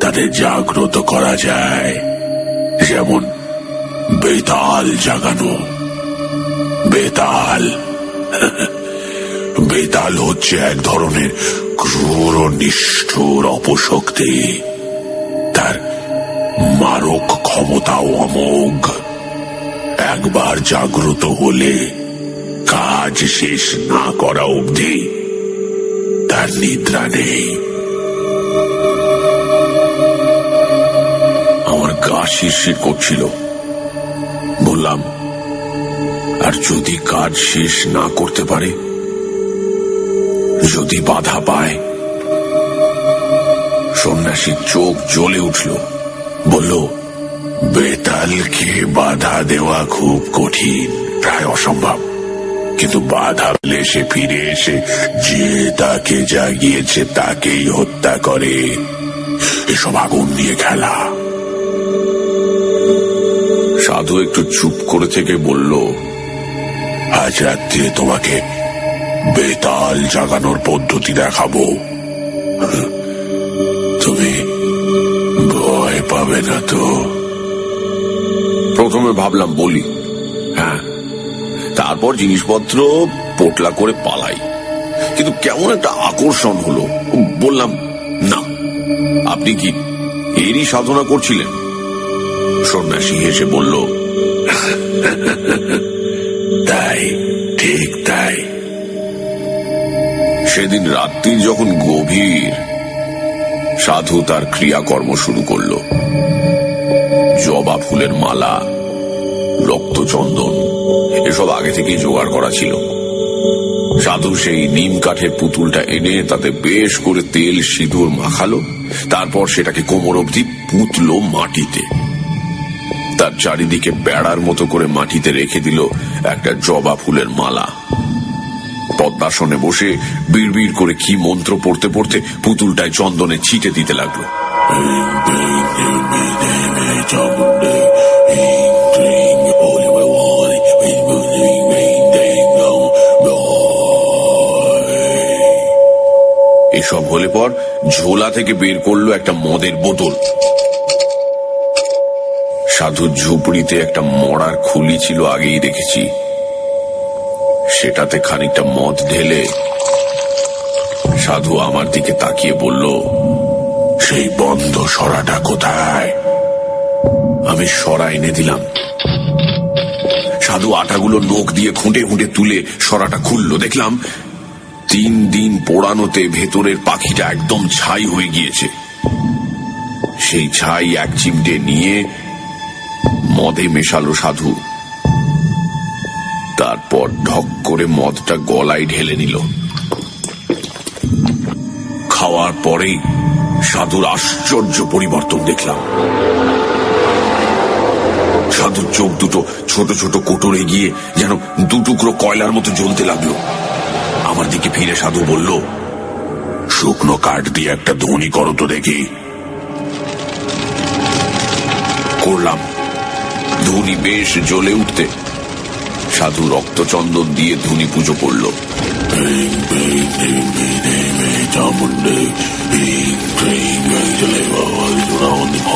তাদের জাগ্রত করা যায়। যেমন বেতাল জাগানো। বেতাল বেতাল হচ্ছে এক ধরনের ক্রূর ও নিষ্ঠুর অপশক্তি। তার মারক ক্ষমতাও অমোঘ। একবার জাগ্রত হলে কাজ শেষ না করা অবধি তার নিদ্রা নেই। আমার গা শিরশির করছিল। বললাম, আর যদি কাজ শেষ না করতে পারে, যদি বাধা পায়? সন্ন্যাসীর চোখ জ্বলে উঠল। বলল, বেতালকে বাধা দেওয়া খুব কঠিন, প্রায় অসম্ভব। কিন্তু বাধা পেলে সে ফিরে এসে যে তাকে জাগিয়েছে তাকেই হত্যা করে। এসব আগুন নিয়ে খেলা। সাধু একটু চুপ করে থেকে বলল, আজ রাত্রে তোমাকে বেতাল জাগানোর পদ্ধতি দেখাবো। তুমি ভয় পাবে না তো? প্রথমে ভাবলাম বলি, হ্যাঁ। তারপর জিনিসপত্র পোটলা করে পালাই। কিন্তু কেমন একটা আকর্ষণ হলো। বললাম, না। আপনি কি এরই সাধনা করছিলেন? সন্ন্যাসী হেসে বলল, তাই, ঠিক তাই। সেদিন রাত্রি যখন গভীর, সাধু তার ক্রিয়াকর্ম শুরু করল। জবা ফুলের মালা, রক্তচন্দন এসব আগে থেকেই জোগাড় করা ছিল। সাধু সেই নিম কাঠের পুতুলটা এনে তাতে বেশ করে তেল সিঁদুর মাখালো। তারপর সেটাকে কোমর অবধি পুঁতলো মাটিতে। তার চারিদিকে বেড়ার মতো করে মাটিতে রেখে দিল একটা জবা ফুলের মালা। পদ্মাসনে বসে বিড়বিড় করে কি মন্ত্র পড়তে পড়তে পুতুলটায় চন্দনে ছিটে দিতে লাগলো। এসব হলে পর ঝোলা থেকে বের করলো একটা মদের বোতল। সাধুর ঝুপড়িতে একটা মরার খুলি ছিল, আগেই দেখেছি। সেটাতে খানিকটা মদ ঢেলে সাধু আমার দিকে তাকিয়ে বলল, সেই বন্ধ সরাটা কোথায়? আমি সরা এনে দিলাম। সাধু আটাগুলো নখ দিয়ে খুঁটে খুঁটে তুলে সরাটা খুললো। দেখলাম 3 দিন পোড়ানোতে ভেতরের পাখিটা একদম ছাই হয়ে গিয়েছে। সেই ছাই এক চিমটে নিয়ে মদে মেশালো সাধু। তারপর ঢক করে মদটা গলায় ঢেলে নিল। খাওয়ার পরেই সাধুর আশ্চর্য পরিবর্তন দেখলাম। সাধুর চোখ দুটো ছোট ছোট কোটরে গিয়ে যেন 2 টুকরো কয়লার মতো জ্বলতে লাগলো। আমার দিকে ফিরে সাধু বলল, শুকনো কাঠ দিয়ে একটা ধ্বনি করো তো দেখি। করলাম। ধুনি বেশ জ্বলে উঠতে সাধু রক্তচন্দন দিয়ে ধুনি পুজো করল।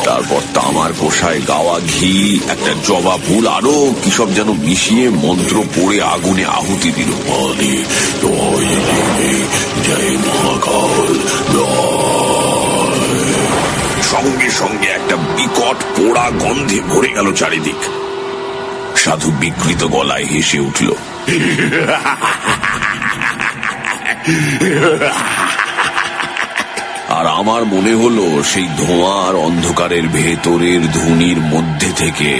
তারপর তামার কোষায় গাওয়া ঘি, একটা জবা ফুল, আরো কিসব যেন মিশিয়ে মন্ত্র পড়ে আগুনে আহুতি দিল। সঙ্গে সঙ্গে একটা বিকট পোড়া গন্ধে ভরে গেল চারিদিক। সাধু বিকৃত গলায় হেসে উঠল। আর আমার মনে হলো সেই ধোঁয়ার অন্ধকারের ভেতরের ধুনির মধ্যে থেকে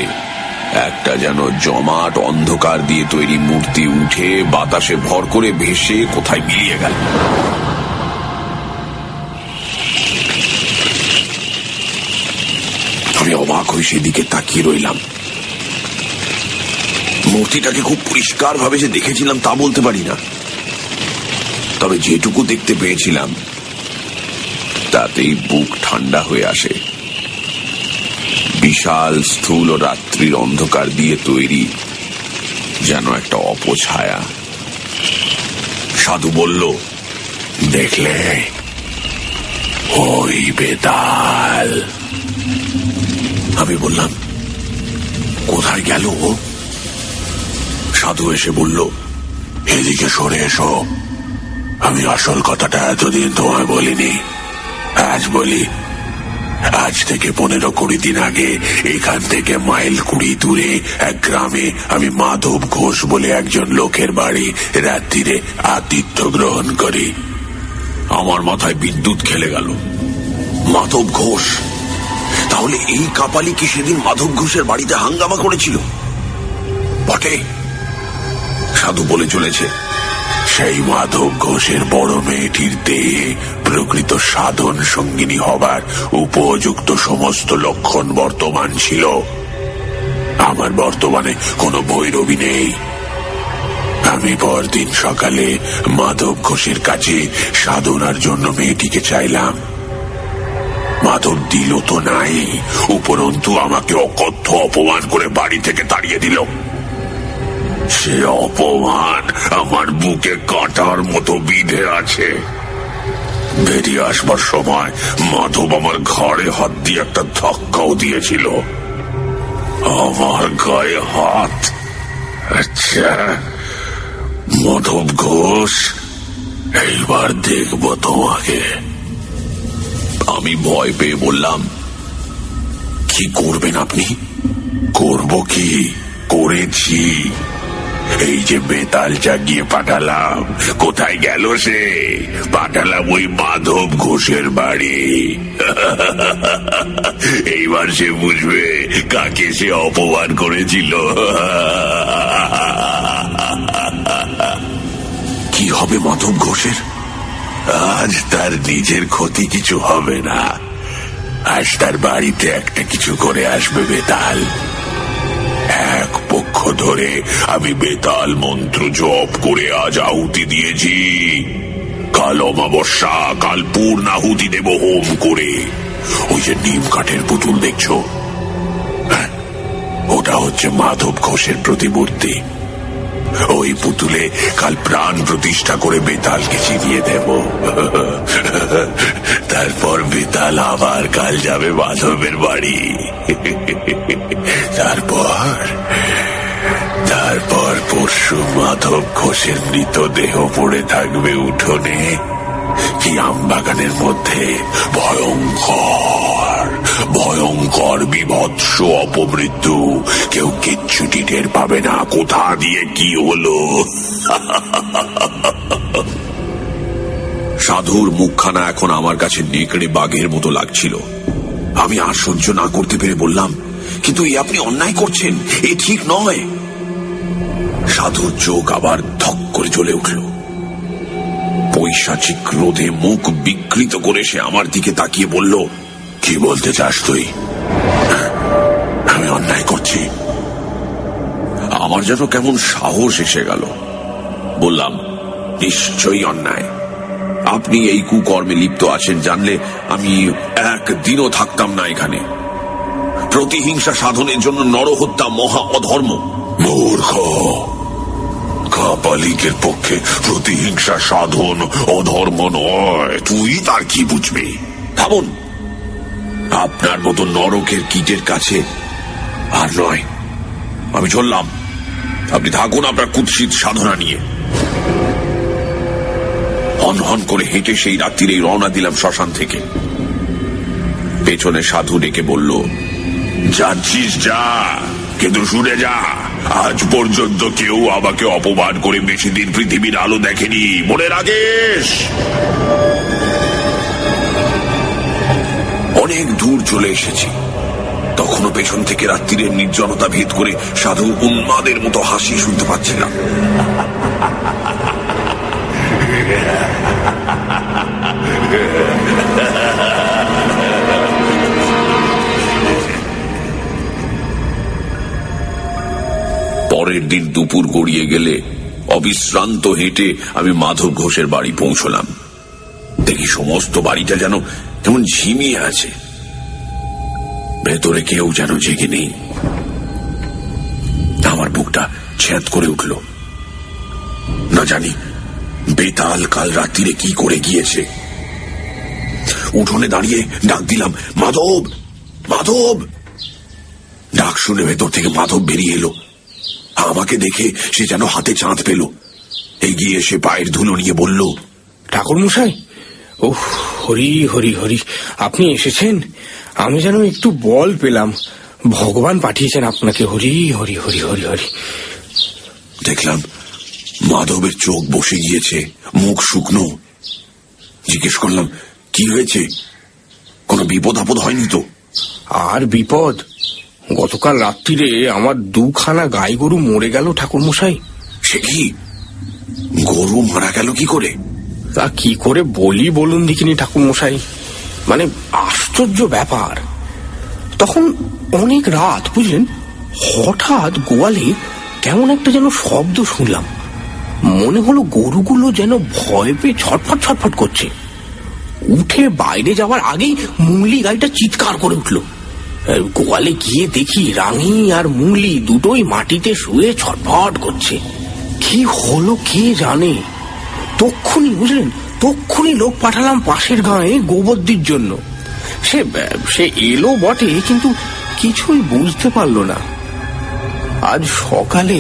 একটা যেন জমাট অন্ধকার দিয়ে তৈরি মূর্তি উঠে বাতাসে ভর করে ভেসে কোথায় মিলিয়ে গেল। আমি অবাক হয়ে সেদিকে তাকিয়ে রইলাম। মূর্তিটাকে খুব পরিষ্কার ভাবে যে দেখেছিলাম তা বলতে পারি না, তবে যেটুকু দেখতে পেয়েছিলাম তাতেই বুক ঠান্ডা হয়ে আসে। বিশাল স্থূল রাত্রির অন্ধকার দিয়ে তৈরি যেন একটা অপছায়া। সাধু বলল, দেখলে ওই বেতাল। আমি বললাম, কোথায় গেল ও? সাধু এসে বলল, এদিকে সরে এসো। আমি আসল কথাটা এতদিন তোমায় বলিনি, আজ বলি। আজ থেকে 15-20 দিন আগে এখান থেকে মাইল 20 দূরে এক গ্রামে আমি মাধব ঘোষ বলে একজন লোকের বাড়ি রাত্রিরে আতিথ্য গ্রহণ করি। আমার মাথায় বিদ্যুৎ খেলে গেল। মাধব ঘোষ? তাহলে এই কাপালি কি সেদিন মাধব ঘোষের বাড়িতে হাঙ্গামা করেছিল? বটে। সাধু বলে চলেছে, সেই মাধব ঘোষের বড় মেয়েটির দেহে প্রকৃত সাধন সঙ্গিনী হবার উপযুক্ত সমস্ত লক্ষণ বর্তমান ছিল। আমার বর্তমানে কোনো ভৈরবী নেই। আমি পরদিন সকালে মাধব ঘোষের কাছে সাধনার জন্য মেয়েটিকে চাইলাম। মাধব দিল তো নাই, উপরন্তু আমাকে অকথ্য অপমান করে বাড়ি থেকে তাড়িয়ে দিল। সে অপমান আমার বুকে কাঁটার মতো বিঁধে আছে। বেরিয়ে আসবার সময় মাধব আমার ঘাড়ে হাত দিয়ে একটা ধাক্কাও দিয়েছিল। আমার গায়ে হাত। আচ্ছা মাধব ঘোষ, এইবার দেখব তোমাকে। আমি ভয় পেয়ে বললাম, কি করবেন আপনি? করব কি, করেছি। এই যে বেতাল জাগিয়ে পাঠালাম, কোথায় গেল সে? পাঠালাম ওই মাধব ঘোষের বাড়ি। এইবার সে বুঝবে কাকে সে অপমান করেছিল। কি হবে মাধব ঘোষের? আজ তার নিজের ক্ষতি কিছু হবে না, আজ তার বাড়িতে একটা কিছু করে আসবে বেতাল। এক পক্ষ ধরে আমি বেতাল মন্ত্র জপ করে আজ আহুতি দিয়েছি। কাল অমাবস্যা, কাল পূর্ণাহুতি দেব হোম করে। ওই যে নিম কাঠের পুতুল দেখছো, ওটা হচ্ছে মাধব ঘোষের প্রতিমূর্তি। ওই পুতুলে কাল প্রাণ প্রতিষ্ঠা করে বেতালকে চিনিয়ে দেব। তারপর বেতাল আবার কাল যাবে মাধবের বাড়ি। তারপর পরশু মাধব ঘোষের মৃতদেহ পড়ে থাকবে উঠোনে কি আমবাগানের মধ্যে। ভয়ঙ্কর বিভৎস অপমৃত্যু। কেউ কিচ্ছুটি টের পাবে না কোথা দিয়ে কি হলো। সাধুর মুখখানা এখন আমার কাছে নেকড়ে বাঘের মতো লাগছিল। আমি আর সহ্য না করতে পেরে বললাম, কিন্তু এ আপনি অন্যায় করছেন, এ ঠিক নয়। সাধুর চোখ আবার ধক করে জ্বলে উঠল। পৈশাচিক ক্রোধে মুখ বিকৃত করে সে আমার দিকে তাকিয়ে বলল, কি বলতে চাস তুই? আমি অন্যায় করছি? আমার যেন কেমন সাহস এসে গেল। বললাম, নিশ্চয়ই অন্যায়। আপনি এই কুকর্মে লিপ্ত আছেন জানলে আমি একদিনও থাকতাম না এখানে। প্রতিহিংসা সাধনের জন্য নরহত্যা মহা অধর্ম। মূর্খ, কাপালিকের পক্ষে প্রতিহিংসা সাধন অধর্ম নয়, তুই তার কি বুঝবি? থামুন, আপনার মতো নরকের কীটের কাছে আর নয়। আমি চললাম, আপনি থাকুন আপনার কুৎসিত সাধনা নিয়ে। হন হন করে হেঁটে সেই রাত্রিরেই রওনা দিলাম শ্মশান থেকে। পেছনে সাধু ডেকে বলল, যাচ্ছিস যা, কিন্তু শুনে যা, আজ পর্যন্ত কেউ আমাকে অপমান করে বেশি দিন পৃথিবীর আলো দেখেনি, মনে রাখিস। অনেক দূর চলে এসেছি, তখনও পেছন থেকে রাত্রিরের নির্জনতা ভেদ করে সাধু উন্মাদের মতো হাসি শুনতে পাচ্ছিলাম। পরের দিন দুপুর গড়িয়ে গেলে অবিশ্রান্ত হেঁটে আমি মাধব ঘোষের বাড়ি পৌঁছলাম। দেখি সমস্ত বাড়িটা যেন কেমন ঝিমিয়ে আছে, ভেতরে কেউ যেন জেগে নেই। আমার বুকটা ছ্যাদ করে উঠল। না জানি বেতাল কাল রাত্রিরে কি করে গিয়েছে। উঠোনে দাঁড়িয়ে ডাক দিলাম, মাধব, মাধব। ডাক শুনে ভেতর থেকে মাধব বেরিয়ে এলো। আমাকে দেখে সে যেন হাতে চাঁদ পেল। এগিয়ে এসে পায়ের ধুলো নিয়ে বলল, ঠাকুর মশাই, ও হরি হরি হরি, আপনি এসেছেন। আমি যেন একটু বল পেলাম, ভগবান পাঠিয়েছেন আপনাকে। হরি হরি হরি হরি হরি। দেখলাম মাধবের চোখ বসে গিয়েছে, মুখ শুকনো। জিজ্ঞেস করলাম, কি হয়েছে? কোনো বিপদ আপদ হয়নি তো? আর বিপদ, গতকাল রাত্রিরে আমার 2খানা গাই গরু মরে গেল ঠাকুর মশাই। সে কি, গরু মারা গেল কি করে? তা কি করে বলি বলুন দেখিনি ঠাকুর মশাই, মানে আশ্চর্য ব্যাপার। তখন অনেক রাত, বুঝলেন, হঠাৎ গোয়ালে কেমন একটা যেন শব্দ শুনলাম। মনে হলো গরুগুলো যেন ভয় পেয়ে ছটফট ছটফট করছে। উঠে বাইরে যাওয়ার আগেই মুংলি গাইটা চিৎকার করে উঠল। গোয়ালে গিয়ে দেখি রাঙি আর মুংলি দুটোই মাটিতে শুয়ে ছটফট করছে। কি হলো কে জানে। তক্ষুনি, বুঝলেন, তক্ষুনি লোক পাঠালাম পাশের গাঁয়ে গোবর্দির জন্য। সে এলো বটে, কিন্তু কিছুই বুঝতে পারল না। আজ সকালে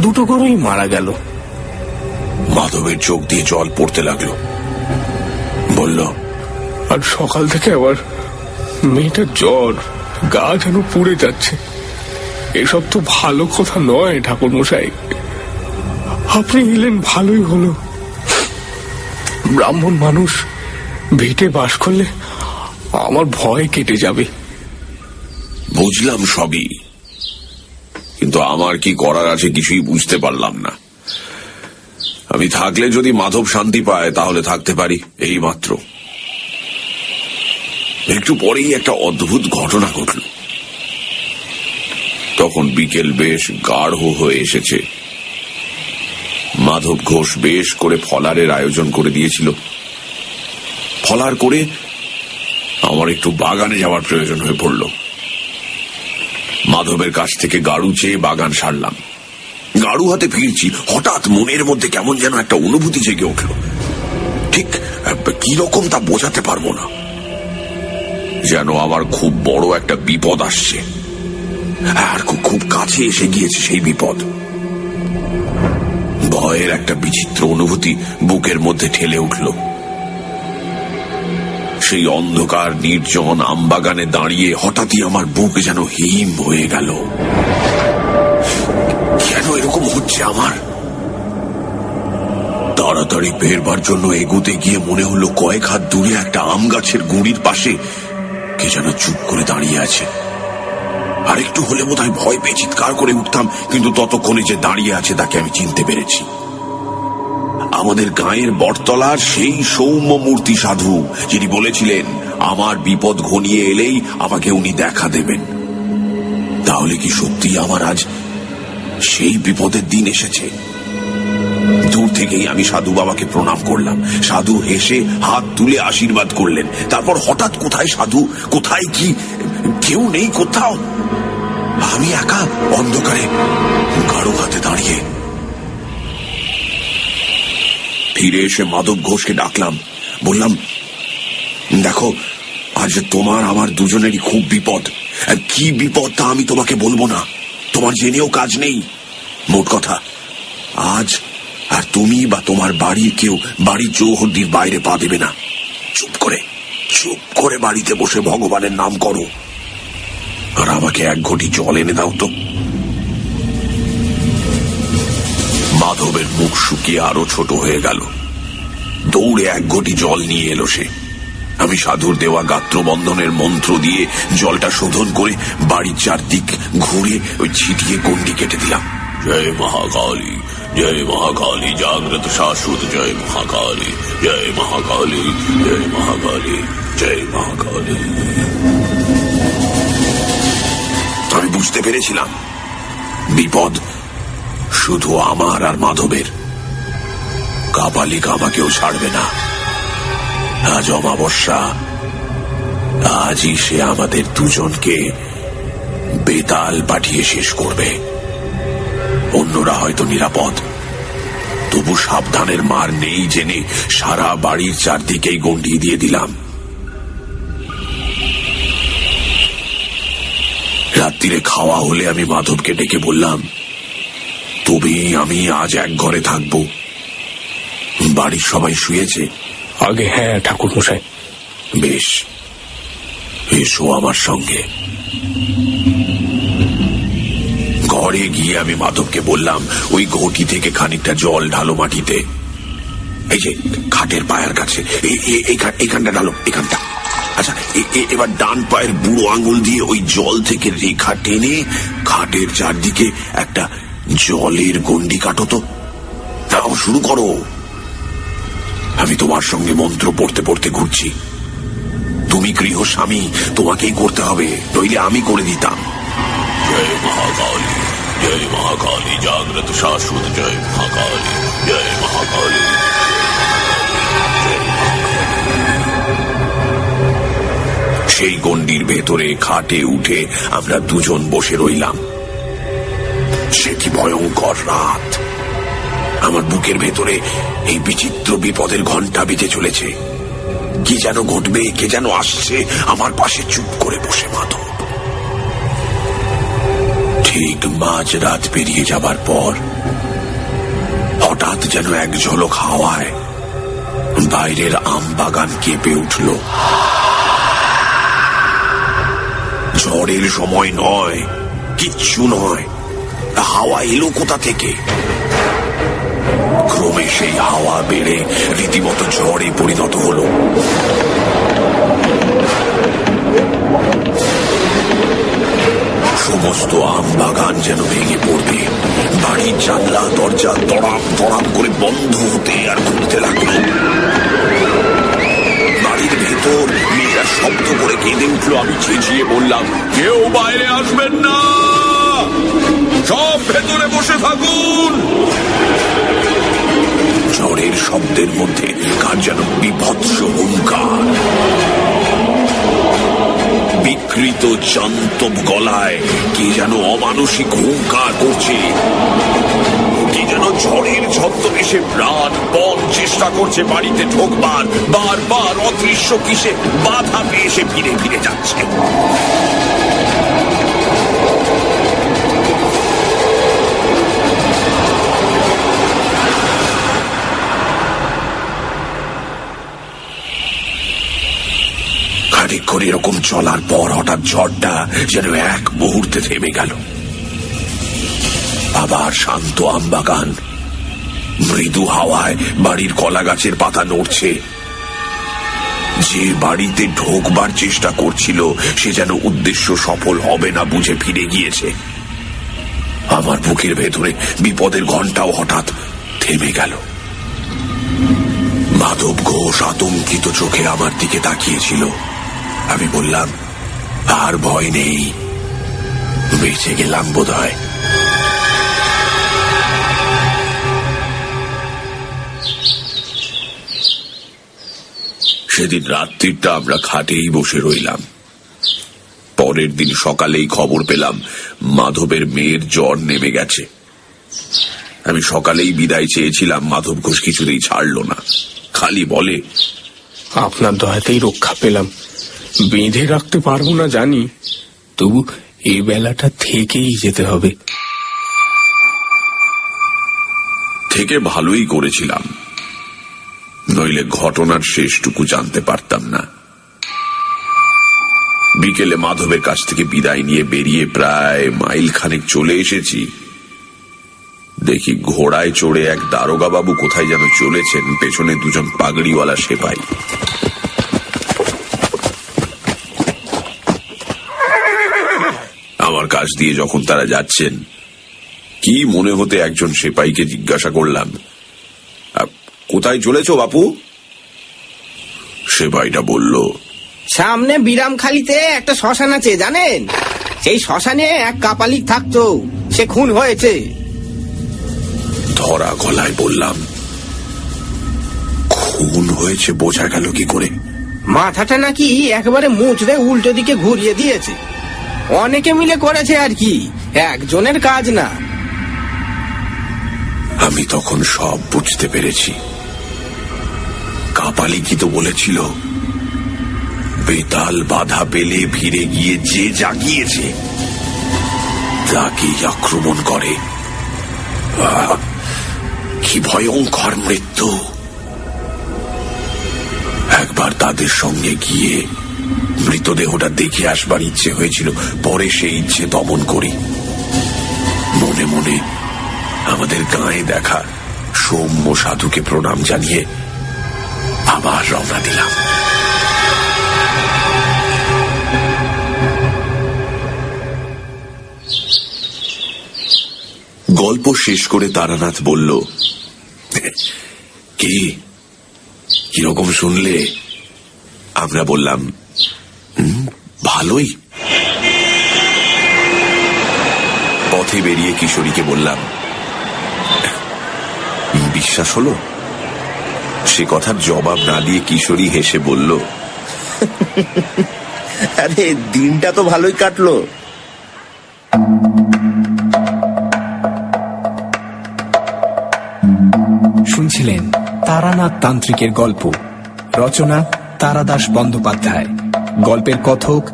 দুটো গরুই মারা গেল। মাধবের চোখ দিয়ে জল পড়তে লাগলো। বলল, আর সকাল থেকে আবার মেয়েটার জ্বর, গা যেন পুড়ে যাচ্ছে। এসব তো ভালো কথা নয় ঠাকুর মশাই। আপনি এলেন ভালোই হলো। ব্রাহ্মণ মানুষ, ভিটে বাস করলে আমার ভয় কেটে যাবে। বুঝলাম সবই, কিন্তু আমার কি করার আছে কিছুই বুঝতে পারলাম না। আমি থাকলে যদি মাধব শান্তি পায় তাহলে থাকতে পারি, এই মাত্র। একটু পরেই একটা অদ্ভুত ঘটনা ঘটল। তখন বিকেল বেশ গাঢ় হয়ে এসেছে। মাধব ঘোষ বেশ করে ফলারের আয়োজন করে দিয়েছিল। ফলার করে আমার একটু বাগানে যাওয়ার প্রয়োজন হয়ে পড়ল। মাধবের কাছ থেকে গাড়ু চেয়ে বাগান সারলাম। গাড়ু হাতে ফিরছি, হঠাৎ মনের মধ্যে কেমন যেন একটা অনুভূতি জেগে উঠল। ঠিক কি রকম তা বোঝাতে পারবো না, যেন আমার খুব বড় একটা বিপদ আসছে, আর খুব কাছে এসে গিয়েছে সেই বিপদ। ভয়ের একটা বিচিত্র অনুভূতি বুকের মধ্যে ঠেলে উঠল। সেই অন্ধকার নির্জন আমবাগানে দাঁড়িয়ে হঠাৎই আমার বুক যেন হিম হয়ে গেল। কেন এরকম হচ্ছে আমার? তাড়াতাড়ি বেরবার জন্য এগোতে গিয়ে মনে হলো কয়েক হাত দূরে একটা আম গাছের গুঁড়ির পাশে কে যেন চুপ করে দাঁড়িয়ে আছে। আরেকটু হলে বোধহয় ভয় পেয়ে চিৎকার করে উঠতাম, কিন্তু ততক্ষণে যে দাঁড়িয়ে আছে তাকে আমি চিনতে পেরেছি। আমাদের গাঁয়ের বটতলার সেই সৌম্য মূর্তি সাধু, যিনি বলেছিলেন আমার বিপদ ঘনিয়ে এলেই আমাকে উনি দেখা দেবেন। তাহলে কি সত্যি আমার আজ সেই বিপদের দিন এসেছে? দূর থেকেই আমি সাধু বাবাকে প্রণাম করলাম। সাধু হেসে হাত তুলে আশীর্বাদ করলেন। তারপর হঠাৎ কোথায় সাধু, কোথায় কি, কেউ নেই কোথাও। আমি একা অন্ধকারে গাঢ় হাতে দাঁড়িয়ে। ফিরে এসে মাধব ঘোষকে ডাকলাম, বললাম, দেখো, আজ তোমার আমার দুজনেরই খুব বিপদ। আর কি বিপদ তা আমি তোমাকে বলবো না, তোমার জেনেও কাজ নেই। মোট কথা, আজ আর তুমি বা তোমার বাড়ির কেউ বাড়ির চৌহদ্দির বাইরে পা দেবে না। চুপ করে বাড়িতে বসে ভগবানের নাম করো। আর আমাকে এক ঘটি জল এনে দাও তো। মাধবের মুখ শুকিয়ে আরো ছোট হয়ে গেল। দৌড়ে এক ঘটি জল নিয়ে এলো সে। আমি সাধুর দেওয়া গাত্রবন্ধনের মন্ত্র দিয়ে জলটা শোধন করে বাড়ির চারদিক ঘুরে ওই ছিটিয়ে গন্ডি কেটে দিলাম। জয় মহাকালী, জয় মহাকালী, জাগ্রত শাশ্বত, জয় মহাকালী, জয় মহাকালী, জয় মহাকালী, জয় মহাকালী। আমি বুঝতে পেরেছিলাম বিপদ শুধু আমার আর মাধবের। কাপালিক আমাকেও ছাড়বে না। আজ অমাবস্যা, আজই সে আমাদের দুজনকে বেতাল পাঠিয়ে শেষ করবে। অন্যরা হয়তো নিরাপদ, তবু সাবধানের মার নেই জেনে সারা বাড়ির চারদিকেই গন্ডি দিয়ে দিলাম। রাত্রিরে খাওয়া হলে আমি মাধবকে ডেকে বললাম, তবে আমি আজ এক ঘরে থাকবো। বাড়ির সবাই শুয়েছে? আগে হ্যাঁ ঠাকুর মশাই। বেশ, এসো আমার সঙ্গে। ঘরে গিয়ে আমি মাধবকে বললাম, ওই ঘটি থেকে খানিকটা জল ঢালো মাটিতে। এই যে খাটের পায়ের কাছে, এইখানটা ঢালো, এখানটা। আচ্ছা, এবার ডান পায়ের বুড়ো আঙুল দিয়ে ওই জল থেকে রেখা টেনে খাটের চারদিকে একটা জলের গন্ডি কাটো তো। তাও শুরু করো। আমি তোমার সঙ্গে মন্ত্র পড়তে পড়তে ঘুরছি। তুমি গৃহস্বামী, তোমাকেই করতে হবে, নইলে আমি করে দিতাম। জয় মহাকালী, জয় মহাকালী, জাগ্রত শাশ্বত, জয় মহাকালী, জয় মহাকালী। সেই গণ্ডির ভেতরে খাটে উঠে আমরা দুজন বসে রইলাম। সে কি ভয়ঙ্কর রাত! আমার বুকের ভেতরে এই বিচিত্র বিপদের ঘণ্টা বেজে চলেছে। কি যেন ঘটবে, কে যেন আসছে আমার পাশে চুপ করে বসে মাধব। ঠিক মাঝরাত পেরিয়ে যাবার পর হঠাৎ যেন এক ঝলক হাওয়ায় বাইরের আম বাগান কেঁপে উঠল। ঝড়ের সময় নয়, কিচ্ছু নয়, হাওয়া এলো কোথা থেকে? ক্রমে সেই হাওয়া বেড়ে রীতিমতো ঝড়ে পরিণত হলো। সমস্ত আম বাগান যেন ভেঙে পড়বে। বাড়ির জানলা দরজা দড়াম দড়াম করে বন্ধ হতে আর খুলতে লাগলো। বাড়ির ভেতর মেয়েরা শব্দ করে কেঁদে উঠলো। আমি চেঁচিয়ে বললাম, কেউ বাইরে আসবেন না, সব ভেতরে বসে থাকুন। ঝড়ের শব্দের মধ্যে কার যেন বিভৎস হুঙ্কার। বিকৃত জান্তব গলায় কে যেন অমানসিক হুঙ্কার করছে। কে যেন ঝড়ের ছদ্মবেশে প্রাণপণ চেষ্টা করছে বাড়িতে ঢোকবার। বারবার অদৃশ্য কিসে বাধা পেয়ে সে ফিরে ফিরে যাচ্ছে। খানিকক্ষণ এরকম চলার পর হঠাৎ ঝড়টা যেন এক মুহূর্তে থেমে গেল। আবার শান্ত আমবাগান, মৃদু হাওয়ায় বাড়ির কলা গাছের পাতা নড়ছে। যে বাড়িতে ঢোকবার চেষ্টা করছিল সে যেন উদ্দেশ্য সফল হবে না বুঝে ফিরে গিয়েছে। আমার বুকের ভেতরে বিপদের ঘণ্টাও হঠাৎ থেমে গেল। মাধব ঘোষ আতঙ্কিত চোখে আমার দিকে তাকিয়েছিল। আমি বললাম, আর ভয় নেই, বেঁচে গেলাম বোধহয়। সেদিন রাত্রিটা আমরা খাটেই বসে রইলাম। পরের দিন সকালেই খবর পেলাম মাধবের মেয়ের জ্বর নেমে গেছে। আমি সকালেই বিদায় চেয়েছিলাম, মাধব ঘোষ কিছুতেই ছাড়লো না, খালি বলে, আপনার দয়াতেই রক্ষা পেলাম। বেঁধে রাখতে পারবো না জানি, তবু এই বেলাটা থেকেই যেতে হবে। থেকে ভালোই করেছিলাম, নইলে ঘটনার শেষটুকু জানতে পারতাম না। বিকেলে মাধবের কাছ থেকে বিদায় নিয়ে বেরিয়ে প্রায় মাইল খানেক চলে এসেছি। দেখি ঘোড়ায় চড়ে এক দারোগা বাবু কোথায় যেন চলেছেন, পেছনে দুজন পাগড়িওয়ালা সেপাই। আমার কাছ দিয়ে যখন তারা যাচ্ছেন, কি মনে হতে একজন সেপাইকে জিজ্ঞাসা করলাম, কোথায় চলেছ বাপু? সেপাইটা বলল, সামনে বিরামখালিতে একটা শ্মশান আছে জানেন? সেই শ্মশানে এক কাপালিক থাকতো, সে খুন হয়েছে। ধরা গলায় বললাম, খুন হয়েছে বোঝা গেল কি করে? মাথাটা নাকি একেবারে মুচড়ে উল্টো দিকে ঘুরিয়ে দিয়েছে। অনেকে মিলে করেছে আর কি, একজনের কাজ না। আমি তখন সব বুঝতে পেরেছি। কাপালিকই তো বলেছিল, বেতাল বাধা পেলে ভিড়ে গিয়ে যে জাগিয়েছে তাকেই আক্রমণ করে। কি ভয়ঙ্কর মৃত্যু! একবার তাদের সঙ্গে গিয়ে মৃতদেহটা দেখে আসবার ইচ্ছে হয়েছিল, পরে সেই ইচ্ছে দমন করি। মনে মনে আমাদের গায়ে দেখা সৌম্য সাধুকে প্রণাম জানিয়ে আবার রওনা দিলাম। গল্প শেষ করে তারানাথ বলল, কিরকম শুনলে? আমরা বললাম, ভালোই। পথে বেরিয়ে কিশোরীকে বললাম, বিশ্বাস হলো? সে কথার জবাব না দিয়ে কিশোরী হেসে বলল, আরে দিনটা তো ভালোই কাটলো। শুনছিলেন তারানাথ তান্ত্রিকের গল্প। রচনা তারাদাস বন্দ্যোপাধ্যায়। গল্পের কথক